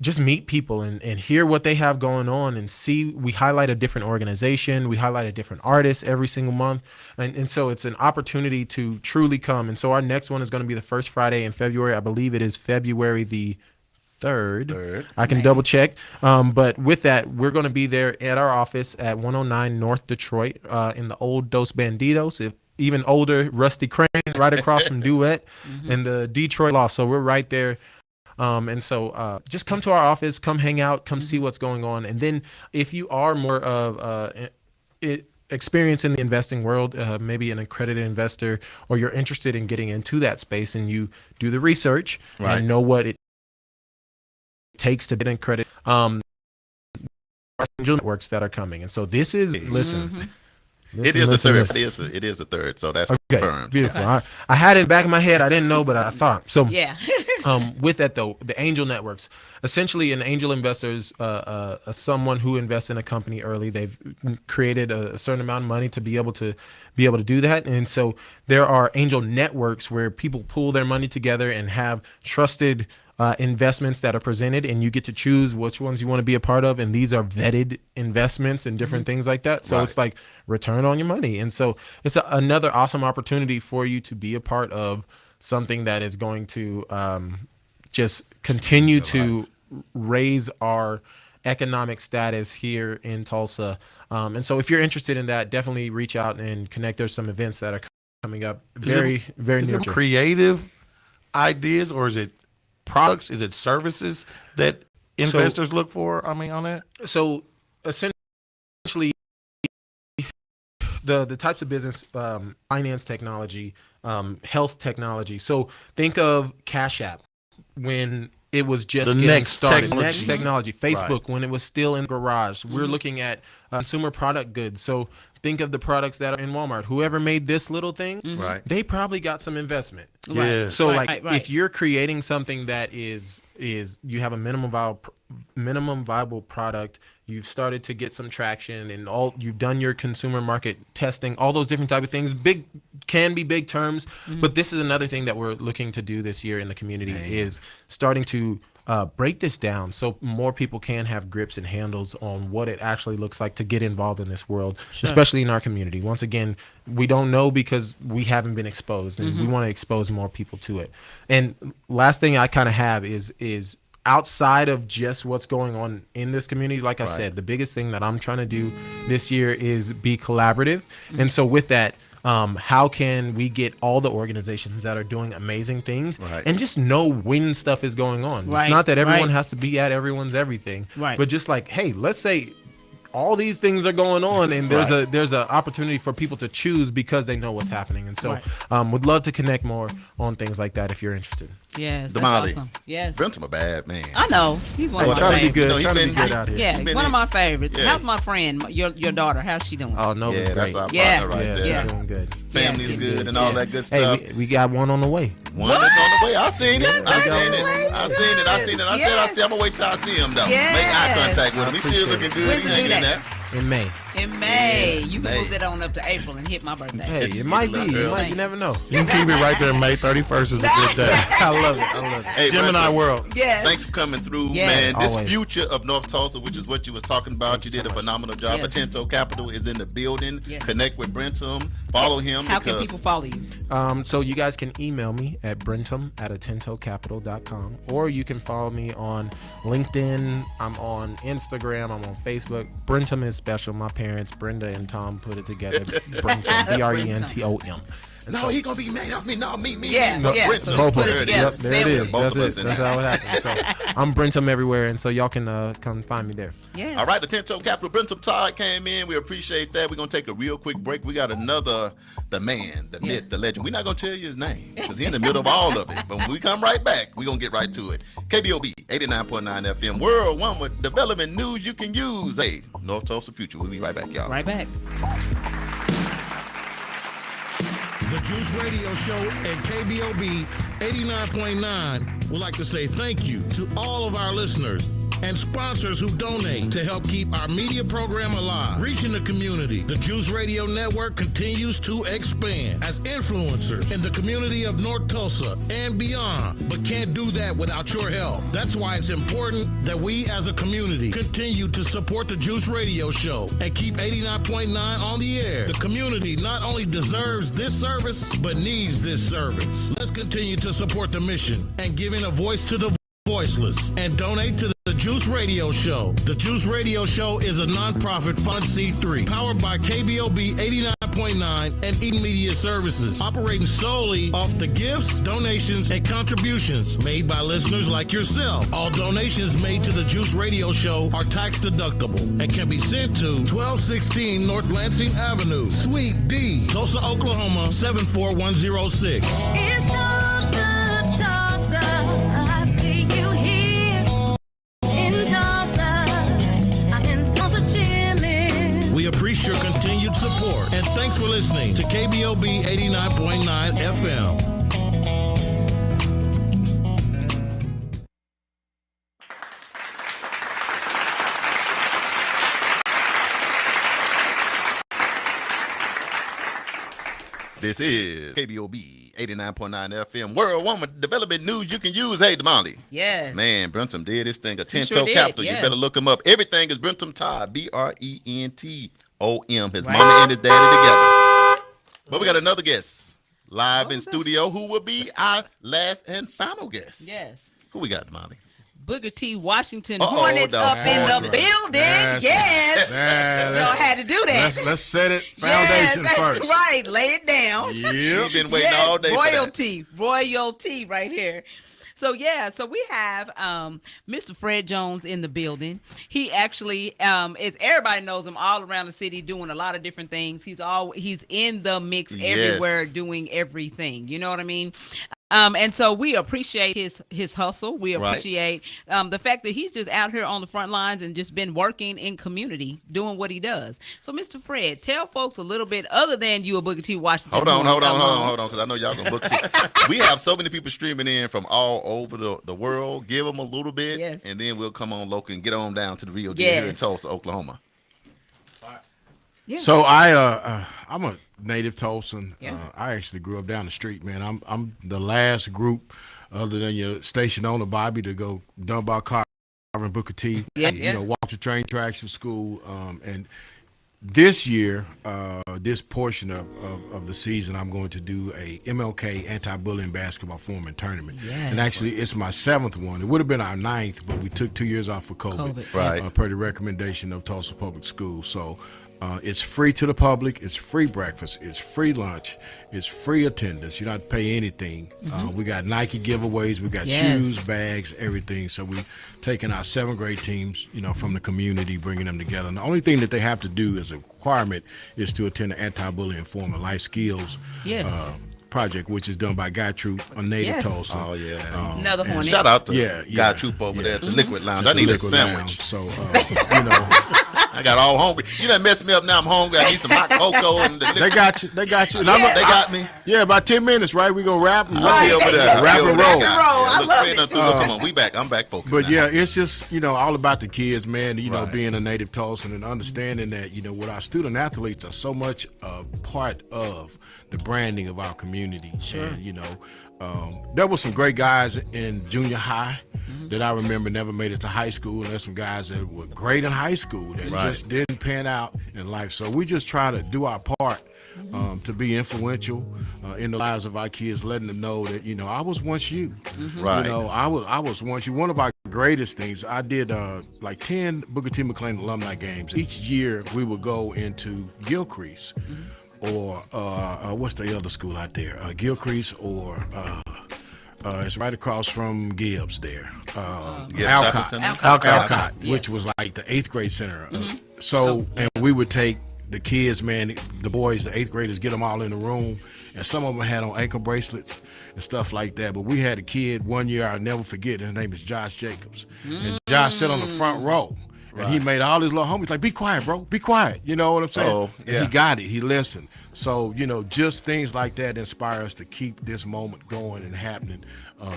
just meet people and hear what they have going on and see. We highlight a different organization. We highlight a different artist every single month. And so it's an opportunity to truly come. And so our next one is going to be the first Friday in February. I believe it is February the 3rd. I can double check. But with that, we're going to be there at our office at 109 North Detroit in the old Dos Bandidos, even older Rusty Crane, right across from Duet and the Detroit Loft. So we're right there. And so just come to our office, come hang out, come see what's going on. And then if you are more of experience in the investing world, maybe an accredited investor, or you're interested in getting into that space and you do the research and know what it takes to get in credit, angel networks that are coming. And so this is, listen, it is the third. It is the third. So that's confirmed. Beautiful. I had it in the back of my head. I didn't know, but I thought so. Yeah. With that though, the angel networks, essentially an angel investor is someone who invests in a company early. They've created a certain amount of money to be able to do that. And so there are angel networks where people pool their money together and have trusted investments that are presented, and you get to choose which ones you want to be a part of. And these are vetted investments and different things like that. So it's like return on your money. And so it's another awesome opportunity for you to be a part of something that is going to just continue to raise our economic status here in Tulsa. And so if you're interested in that, definitely reach out and connect. There's some events that are coming up very near. Is it creative ideas, or is it products? Is it services that investors look for? I mean, on that? So essentially the types of business, finance technology, health technology. So think of Cash App when it was just The getting next started. technology. Next technology. Facebook Right. when it was still in garage. We're looking at consumer product goods. So think of the products that are in Walmart. Whoever made this little thing, Right. they probably got some investment. Yeah. So Right, like right, right. if you're creating something that is you have a minimum viable product, you've started to get some traction, and you've done your consumer market testing, all those different type of things. Can be big terms, but this is another thing that we're looking to do this year in the community is starting to break this down so more people can have grips and handles on what it actually looks like to get involved in this world, especially in our community. Once again, we don't know because we haven't been exposed, and we want to expose more people to it. And last thing I kind of have is outside of just what's going on in this community, like I said, the biggest thing that I'm trying to do this year is be collaborative. And so with that, how can we get all the organizations that are doing amazing things and just know when stuff is going on? It's not that everyone has to be at everyone's everything, but just like, hey, let's say all these things are going on, and there's a opportunity for people to choose because they know what's happening. And so would love to connect more on things like that if you're interested. Yes, that's Damali. awesome. Yes. Brenton a bad man. I know. He's one of my Trying to be favorites. good, trying to be good out here. Yeah, been one of in- my favorites. Yeah. How's my friend, your daughter? How's she doing? Oh, no, it's Yeah, that's great. our Yeah. partner right Yeah, there. Yeah. she's doing good. Family's good and all that good Hey, stuff. we got one on the way. One is on the way. I seen it. I seen it. Congratulations. I seen it. I seen it. I said, I see. I'm gonna wait till I see him though. Yes. Make eye contact with him. He's still looking good. When He's to do hanging in that? there. In May. In May. You can May. move that on up to April and hit my birthday. Hey, it might be. Little girl. You never know. You can keep it right there. May 31st is a good day. I love it. I love it. Hey, Gemini Brent, World. Yes. thanks for coming through, Yes. man. This Always. future of North Tulsa, which is what you was talking about, you did a phenomenal job. Yes. Atento Capital is in the building. Yes. Connect with Brentum. Follow him. How can because people follow you? So you guys can email me at brentum@atentocapital.com, or you can follow me on LinkedIn. I'm on Instagram. I'm on Facebook. Brentum is special. My parents, Brenda and Tom, put it together. Brentum, Brentom. No, he gonna be mad at me. No, me. Yeah, No, yeah. Brentum. So Both put of it them. together. Yep, there it is. Both That's of us it. in That's there. how it happens. So I'm Brentum everywhere, and so y'all can come find me there. Yes. All right, Atento Capital. Brentum Todd came in. We appreciate that. We're gonna take a real quick break. We got the man, the myth, the legend. We're not gonna tell you his name because he's in the middle of all of it. But when we come right back, we're gonna get right to it. KBOB 89.9 FM, World One with development news you can use. Hey, North Tulsa Future. We'll be right back, y'all. Right back. The Juice Radio Show and KBOB 89.9 would like to say thank you to all of our listeners and sponsors who donate to help keep our media program alive, reaching the community. The Juice Radio Network continues to expand as influencers in the community of North Tulsa and beyond, but can't do that without your help. That's why it's important that we as a community continue to support the Juice Radio Show and keep 89.9 on the air. The community not only deserves this service, but needs this service. Let's continue to support the mission and giving a voice to the voiceless and donate to the Juice Radio Show. The Juice Radio Show is a nonprofit 501c3 powered by KBOB 89.9 and Eden Media Services, operating solely off the gifts, donations, and contributions made by listeners like yourself. All donations made to the Juice Radio Show are tax deductible and can be sent to 1216 North Lansing Avenue, Suite D, Tulsa, Oklahoma 74106. It's Tulsa, Tulsa. I see you here in Tulsa. I'm in Tulsa chillin'. We appreciate your continued support and thanks for listening to KBOB 89.9 FM. This is KBOB 89.9 FM, World One with development news you can use. Hey, Damali. Yes. Man, Brentum did this thing. Atento sure did, Capital. yeah. You better look him up. Everything is Brentum Todd. Brentom. His mama and his daddy together. But we got another guest live in studio who will be our last and final guest. Yes. Who we got, Damali? Booker T. Washington Uh-oh, Hornets no. up in That's the right. building. That's Yes. Yeah, Y'all had to do that. let's set it foundation Yes, first. Right. Lay it down. Yep. She's been waiting all day for that. Royalty right here. So we have Mr. Fred Jones in the building. He actually is, everybody knows him all around the city doing a lot of different things. He's in the mix everywhere, Yes. doing everything. You know what I mean? And so we appreciate his hustle. We Right. appreciate the fact that he's just out here on the front lines and just been working in community, doing what he does. So, Mr. Fred, tell folks a little bit other than you a Booker T. Washington. Hold on, Hornet alum. because I know y'all gonna book it. We have so many people streaming in from all over the world. Give them a little bit, Yes. and then we'll come on local and get on down to the real deal here in Yes. Tulsa, Oklahoma. Yeah. So I'm a native Tulsan. Yeah. I actually grew up down the street, man. I'm the last group, other than your station owner Bobby, to go Dunbar Carver and Booker T. Yeah, You yeah. know, walk the train tracks to school. And this year, this portion of the season, I'm going to do a MLK anti-bullying basketball format tournament. Yes. And actually, it's my 7th one. It would have been our 9th, but we took 2 years off for COVID. Right. Per the recommendation of Tulsa Public Schools. So it's free to the public. It's free breakfast. It's free lunch. It's free attendance. You don't have to pay anything. We got Nike giveaways. We got Yes. shoes, bags, everything. So we taking our 7th grade teams, from the community, bringing them together. And the only thing that they have to do as a requirement is to attend an anti-bullying forum, a life skills Yes. project, which is done by Guy Troop, a native Yes. Tulsa. Oh yeah. Another Hornet. Shout out to Yeah, Guy yeah, Troop over there at the Mm-hmm. Liquid Lounge. At I the need a Liquid sandwich. Lounge. So, you know, I got all hungry. You done messed me up. Now I'm hungry. I need some hot cocoa and the they got you. They got you. And They got me. Yeah, about 10 minutes, right? We gonna wrap and I'll be over there. Wrap I'll be and over there. roll. I Look, love straight it. up through. Look, come on, we back. I'm back focused. But now. yeah, it's just, you know, all about the kids, man, you know, Right. being a native Tulsan and understanding that, you know, with our student athletes are so much part of the branding of our community. Sure. And, you know, there were some great guys in junior high that I remember never made it to high school. And there's some guys that were great in high school that Right. just didn't pan out in life. So we just try to do our part to be influential in the lives of our kids, letting them know that, you know, I was once you. Right. You know, I was once you. One of our greatest things, I did like 10 Booker T. McLean alumni games. Each year we would go into Gilcrease or what's the other school out there? Gilcrease or it's right across from Gibbs there. Alcott. Alcott, which was like the 8th grade center. So, and we would take the kids, man, the boys, the 8th graders, get them all in the room, and some of them had on ankle bracelets and stuff like that. But we had a kid one year I'll never forget. His name is Josh Jacobs, and Josh sat on the front row, and he made all his little homies like, "Be quiet, bro, be quiet." You know what I'm saying? Oh, yeah. And he got it. He listened. So, you know, just things like that inspire us to keep this moment going and happening.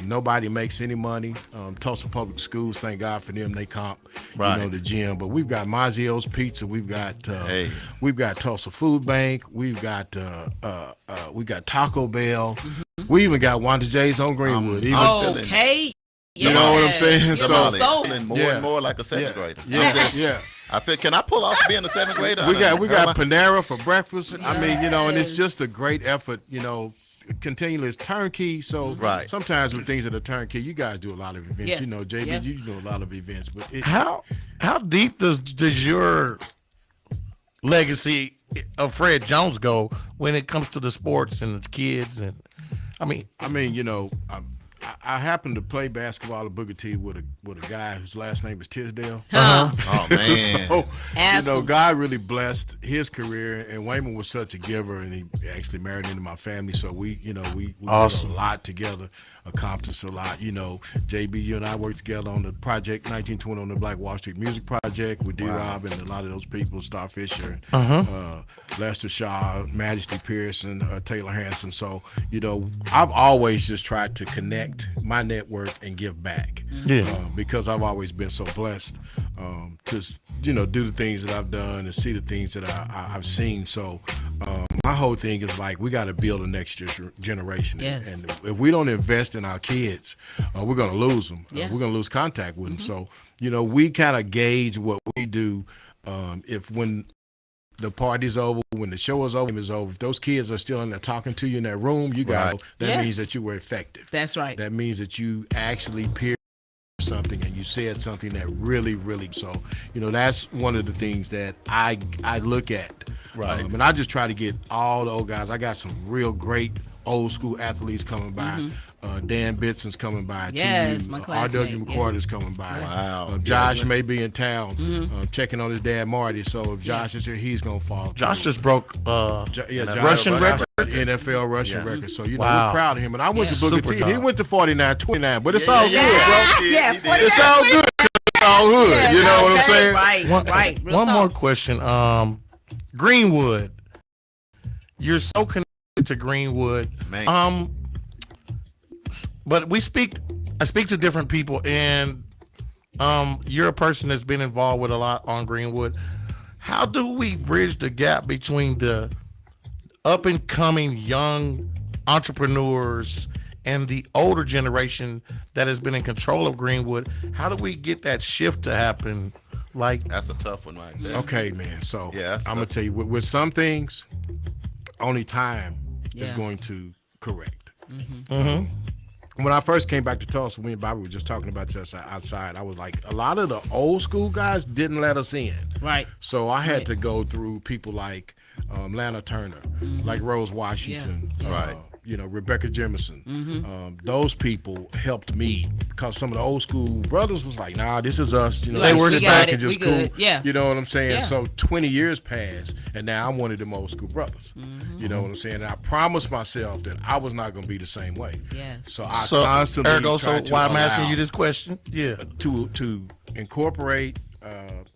Nobody makes any money. Tulsa Public Schools, thank God for them. They comp, Right. you know, the gym. But we've got Mazzio's Pizza. We've got Tulsa Food Bank. We've got Taco Bell. We even got Wanda J's on Greenwood. Even, Okay. you know what I'm saying? Somebody So- feeling more Yeah. and more like a 7th grader. yeah, yeah. I feel. Can I pull off being a 7th grader? We got Panera for breakfast. I mean, you know, and it's just a great effort, you know, continually. It's turnkey. So Right. sometimes with things that are turnkey, you guys do a lot of events. Yes. You know, JB, Yeah. you do a lot of events. But How deep does your legacy of Fred Jones go when it comes to the sports and the kids? And I mean, you know, I happen to play basketball at Booker T with a guy whose last name is Tisdale. Oh man. So, Ask you know, him. God really blessed his career, and Wayman was such a giver, and he actually married into my family. So we Awesome. did a lot together, accomplished a lot. You know, JB, you and I worked together on the project 1920 on the Black Wall Street Music Project with D-Rob and a lot of those people, Star Fisher, Lester Shaw, Majesty Pearson, Taylor Hanson. So, you know, I've always just tried to connect my network and give back. Because I've always been so blessed to, you know, do the things that I've done and see the things that I've seen. So my whole thing is like, we got to build the next generation. Yes. And if we don't invest in our kids, we're going to lose them. Yeah. We're going to lose contact with them. So, you know, we kind of gauge what we do if when the party's over, when the show is over, if those kids are still in there talking to you in that room, you got Right. that Yes. means that you were effective. That's right. That means that you actually pierced something and you said something that really, so, you know, that's one of the things that I look at. Right. And I just try to get all the old guys. I got some real great old school athletes coming by. Dan Bitson's coming by. Yes, TU. my classmate, R.W. McCord is coming by. Wow. Josh may be in town checking on his dad Marty. So if Josh is here, he's gonna fall. Josh through. just broke Josh Russian record. NFL rushing record. So, you know, Wow. we're proud of him. And I went to Booker Super T. And he job. went to 49-29, but it's all good, bro. Yeah, It's all good. It's all hood. You know what I'm saying? Right, One, right. Real one talk. more question. Greenwood. You're so connected to Greenwood. Man. But I speak to different people, and you're a person that's been involved with a lot on Greenwood. How do we bridge the gap between the up and coming young entrepreneurs and the older generation that has been in control of Greenwood? How do we get that shift to happen? Like, That's a tough one right there. Okay, man. So Yeah, that's- I'm gonna tell you, with some things, only time is Yeah. going to correct. When I first came back to Tulsa, me and Bobby were just talking about this outside. I was like, a lot of the old school guys didn't let us in. Right. So I had to go through people like Lana Turner, like Rose Washington, Yeah. Right. Rebecca Jemison. Those people helped me because some of the old school brothers was like, nah, this is us. You know, Right. they were We sit got back it. and just We cool. good. Yeah. You know what I'm saying? Yeah. So 20 years passed, and now I'm one of them old school brothers. You know what I'm saying? And I promised myself that I was not going to be the same way. Yes. So I So, constantly ergo, try so to why I'm asking allow you this question? Yeah. to incorporate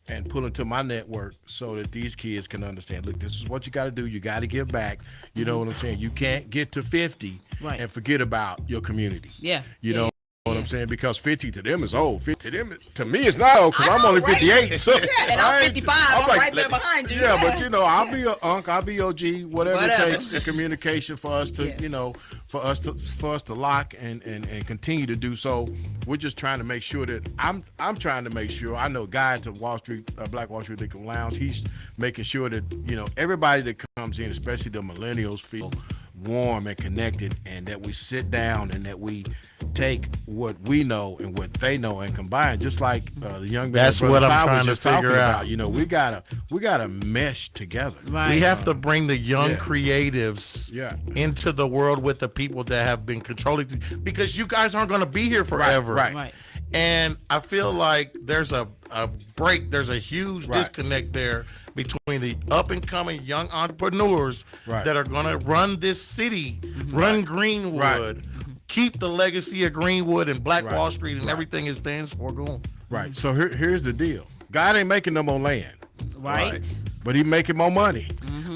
and pull into my network so that these kids can understand, look, this is what you got to do. You got to give back. You know what I'm saying? You can't get to 50 Right. and forget about your community. Yeah. You Yeah, know yeah. what I'm saying? Because 50 to them is old. 50 to them, to me, it's not old because I'm only 58. So Yeah, and I'm 55. I'm right there behind you. Yeah, but I'll be a unk, I'll be OG, whatever it takes. The communication for us to, Yes. for us to lock and continue to do so. We're just trying to make sure that I'm trying to make sure. I know guys at Wall Street, Black Wall Street Liquor Lounge. He's making sure that everybody that comes in, especially the millennials, feel warm and connected, and that we sit down and that we take what we know and what they know and combine, just like the young man. That's Brother what I'm Ty was trying to just talking figure out. about. We gotta mesh together. Right. We have to bring the young Yeah. creatives Yeah. into the world with the people that have been controlling, because you guys aren't going to be here forever. right. Right. And I feel like there's a break. There's a huge Right. disconnect there between the up and coming young entrepreneurs Right. that are going to run this city, run Greenwood, keep the legacy of Greenwood and Black Right. Wall Street and everything it stands for going. Right. So here's the deal. God ain't making no more land, Right. but he making more money.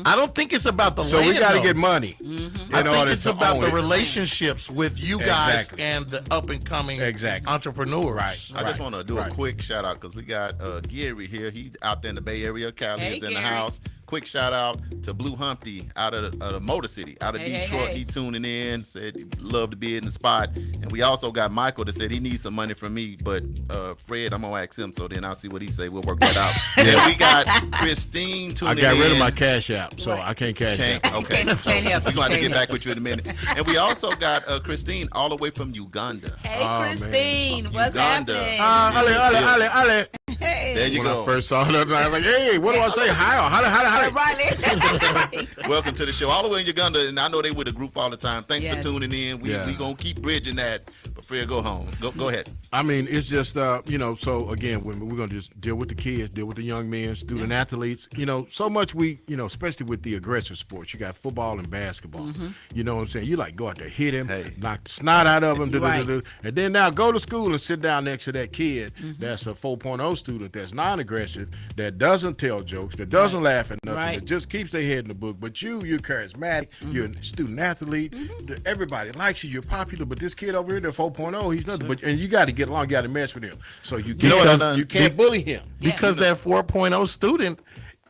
I don't think it's about the So land, we got to though. get money I in think order it's to about own the it. relationships with you guys Exactly. and the up and coming Exactly. entrepreneurs. Right. I just want to do a Right. quick shout out because we got Gary here. He's out there in the Bay Area. Callie Hey, is in the Gary. house. Quick shout out to Blue Humpty out of the Motor City, out of Hey, hey, Detroit. hey. He tuning in, said he'd love to be in the spot. And we also got Michael that said he needs some money from me, but Fred, I'm gonna ask him, so then I'll see what he say. We'll work that out. Then we got Christine tuning in. I got rid of my Cash App, so I can't cash Can't, app. okay. Can't help We're it, gonna have to can't get back help with you in a minute. And we also got Christine all the way from Uganda. Hey, Oh, man. Christine, what's Uganda. happening? Ale. Hey. There you When go. I first saw it, I was like, hey, what do I say? Hi. Riley. Welcome to the show. All the way in Uganda, and I know they with the group all the time. Thanks Yes. for tuning in. We Yeah. gonna keep bridging that. But Fred, go home. Go ahead. I mean, it's just so again, when we're gonna just deal with the kids, deal with the young men, student athletes. So much especially with the aggressive sports. You got football and basketball. You know what I'm saying? You like go out there, hit him, Hey. knock the snot out of him, Right. and then now go to school and sit down next to that kid that's a 4.0 student that's non-aggressive, that doesn't tell jokes, that doesn't laugh at nothing, Right. that just keeps their head in the book. But you're charismatic, you're a student athlete, everybody likes you, you're popular. But this kid over here, they're 4.0, he's nothing. But and you got to get along, you got to mess with him. So you know what I can't done? you can't bully him. Because that 4.0 student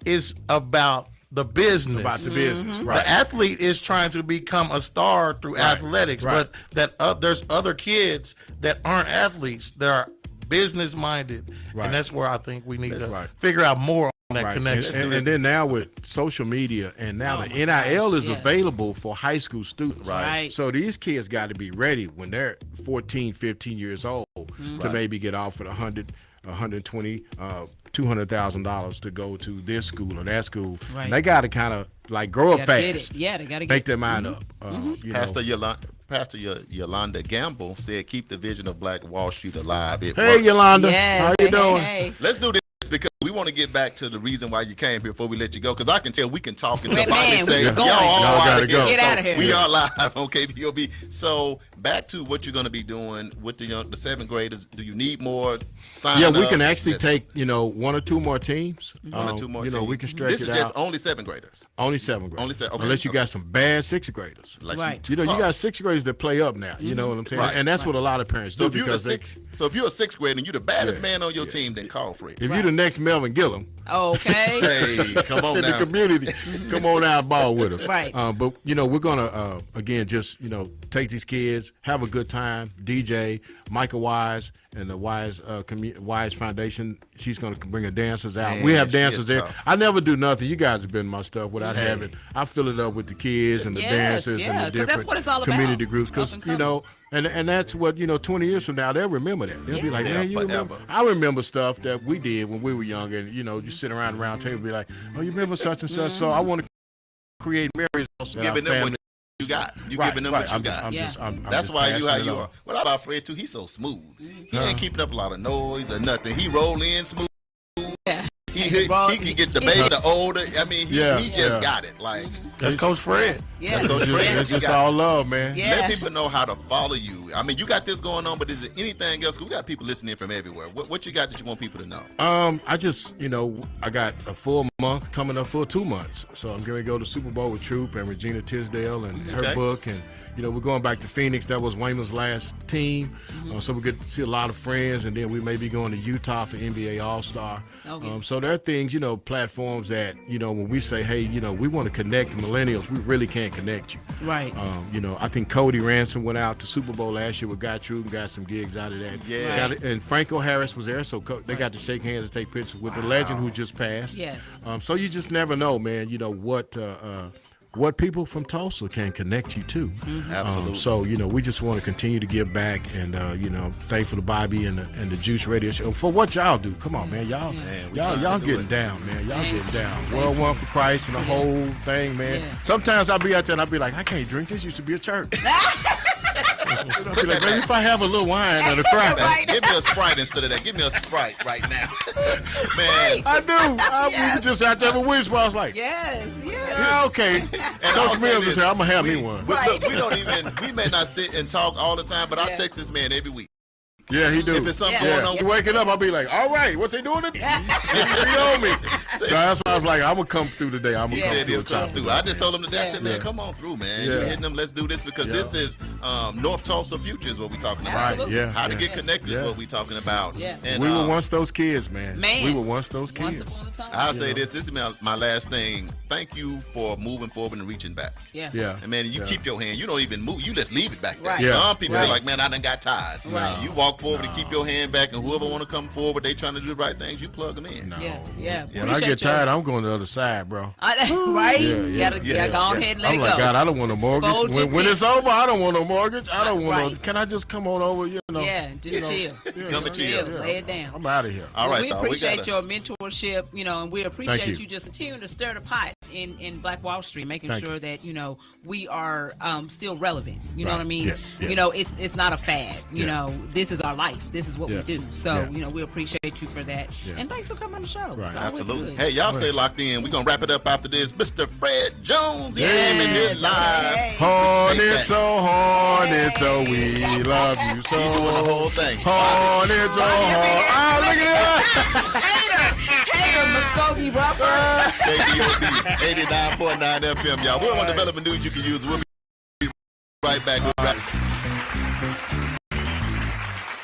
is about the business. About the business, right? The athlete is trying to become a star through athletics, right. but there's other kids that aren't athletes that are business minded, Right. and that's where I think we need to right. figure out more on that Right. connection. And then now with social media, and now Oh the my NIL gosh, is yes. available for high school students. Right. So these kids got to be ready when they're 14, 15 years old to maybe get offered 100, 120, $200,000 to go to this school or that school. Right. And they got to kind of like grow up Gotta get fast. it. Yeah, they gotta Make get their mind up. You know. Pastor Yolanda Gamble said, "Keep the vision of Black Wall Street alive." It Hey, works. Yolanda, Yes. how you Hey, doing? hey. Let's do this because we want to get back to the reason why you came here before we let you go. Because I can tell we can talk until Man, Bobby we say, going. "Y'all Y'all gotta go. Get outta here. We are live on KBOB. So back to what you're going to be doing with the seventh graders. Do you need more sign Yeah, we up? can actually Yes. take one or two more teams. One or two more. We teams. can stretch This it is just out. only seventh graders. Only seventh graders. Only okay, Unless you okay. got some bad sixth graders. Like Right. You got sixth graders that play up now. You know what I'm saying? Right. And that's what a lot of parents So do if you're because a sixth grader and you're the baddest Yeah, man on your team, then call Fred. if you're the next Melvin Gillum Okay. Hey, come on in the now. community, come on out and ball with us. Right. But we're gonna again just take these kids, have a good time. DJ Michael Wise and the Wise Wise Foundation. She's gonna bring her dancers out. Man, We have she is dancers there. tough. I never do nothing. You guys have been my stuff without Hey. having. I fill it up with the kids and the Yes, dancers yeah, and the 'cause different that's what it's all about. community groups. Up Because and coming. and that's what 20 years from now they'll remember that. They'll be like, Yeah, man, you remember? forever. I remember stuff that we did when we were younger. And you sit around the round table and be like, oh, you remember such and such. So I want to create memories also in our Giving them what family. you got. You Right, giving them right. what you I'm got. I'm That's just why you how passing it you on. are. What about Fred too? He's so smooth. He ain't keeping up a lot of noise or nothing. He roll in smooth. Yeah. He can get the baby, the older. I mean, he just got it. Like That's Coach Fred. Yeah. That's Coach Fred. It's You just got- all love, man. Yeah. Let people know how to follow you. I mean, you got this going on, but is there anything else? 'Cause we got people listening from everywhere. What you got that you want people to know? I just, I got a full month coming up for 2 months. So I'm going to go to Super Bowl with Troop and Regina Tisdale and her Okay. book. And, we're going back to Phoenix. That was Wayman's last team. So we get to see a lot of friends. And then we may be going to Utah for NBA All-Star. Okay. So there are things, platforms that, when we say, hey, we want to connect the millennials, we really can't connect you. Right. I think Cody Ransom went out to Super Bowl last year with Guy Troop and got some gigs out of that. Yeah. And Franco Harris was there, so they got to shake hands and take pictures with the legend who just passed. Yes. So you just never know, man. What people from Tulsa can connect you to. Absolutely. So we just want to continue to give back, and thankful to Bobby and the Juice Radio Show for what y'all do. Come on, man, y'all trying to do getting it. down, man. Y'all getting down. World One for Christ and the whole thing, man. Yeah. Sometimes I'll be out there and I'll be like, I can't drink. This used to be a church. I'll be like, maybe if I have a little wine or the crap. Give me a Sprite instead of that. Give me a Sprite right now, man. I do. We were just out there with Wiz, I was like, Yes. Yeah. yeah, okay. And Coach I'll Mills say said, I'm gonna have we- me one. Look, we may not sit and talk all the time, but I Yeah. text this man every week. Yeah, he do. If it's something Yeah. going You on, waking up, I'll be like, all right, what they doing today? He on me. So that's why I was like, I'm gonna come through today. I'm he gonna said he'll come through. through. I just told him today, I said, man, Yeah. come on through, man. Yeah. You're hitting them. Let's do this because this is North Tulsa Future is what we're talking about. Absolutely. Yeah. How to yeah. get connected Yeah. is what we're talking about. Yeah. And, We were once those kids, man. Man. We were once those Once kids. upon a time. I'll say this. This is my last thing. Thank you for moving forward and reaching back. Yeah. Yeah. And man, you keep your hand. You don't even move. You just leave it back there. Right. Yeah. Some people Right. are like, man, I done got tired. Right. You walk forward and keep your hand back, and whoever want to come forward, they trying to do the right things. You plug them in. No. Yeah. Yeah. When I get tired, I'm going to the other side, bro. Right? Yeah, You yeah, gotta yeah, go on yeah. ahead and let I'm it like, go. God, I don't want a mortgage. Fold your When it's teeth. over, I don't want no mortgage. I don't want no. Right. Can I just come on over? Yeah, just chill. Come and chill. Lay it down. I'm out of here. All right, we y'all. appreciate gotta- your mentorship, and we appreciate you. you just continuing to stir the pot in Black Wall Street, making Thank sure that we are still relevant. You know Right. what I mean? Yeah, yeah. It's not a fad. Yeah. This is our life. This is what Yeah. we do. So Yeah. we appreciate you for that, Yeah. and thanks for coming on the show. Right. It's always Absolutely. good. Hey, y'all stay locked in. We're going to wrap it up after this. Mr. Fred Jones, he came in here Yes. live. Hey. Hornets, we love you so. He's doing the whole thing. Hornets, ah, look at Hater, Muskogee Rougher. KBOB 89.9 FM, y'all. We're on development news you can use. We'll be right back. We'll be right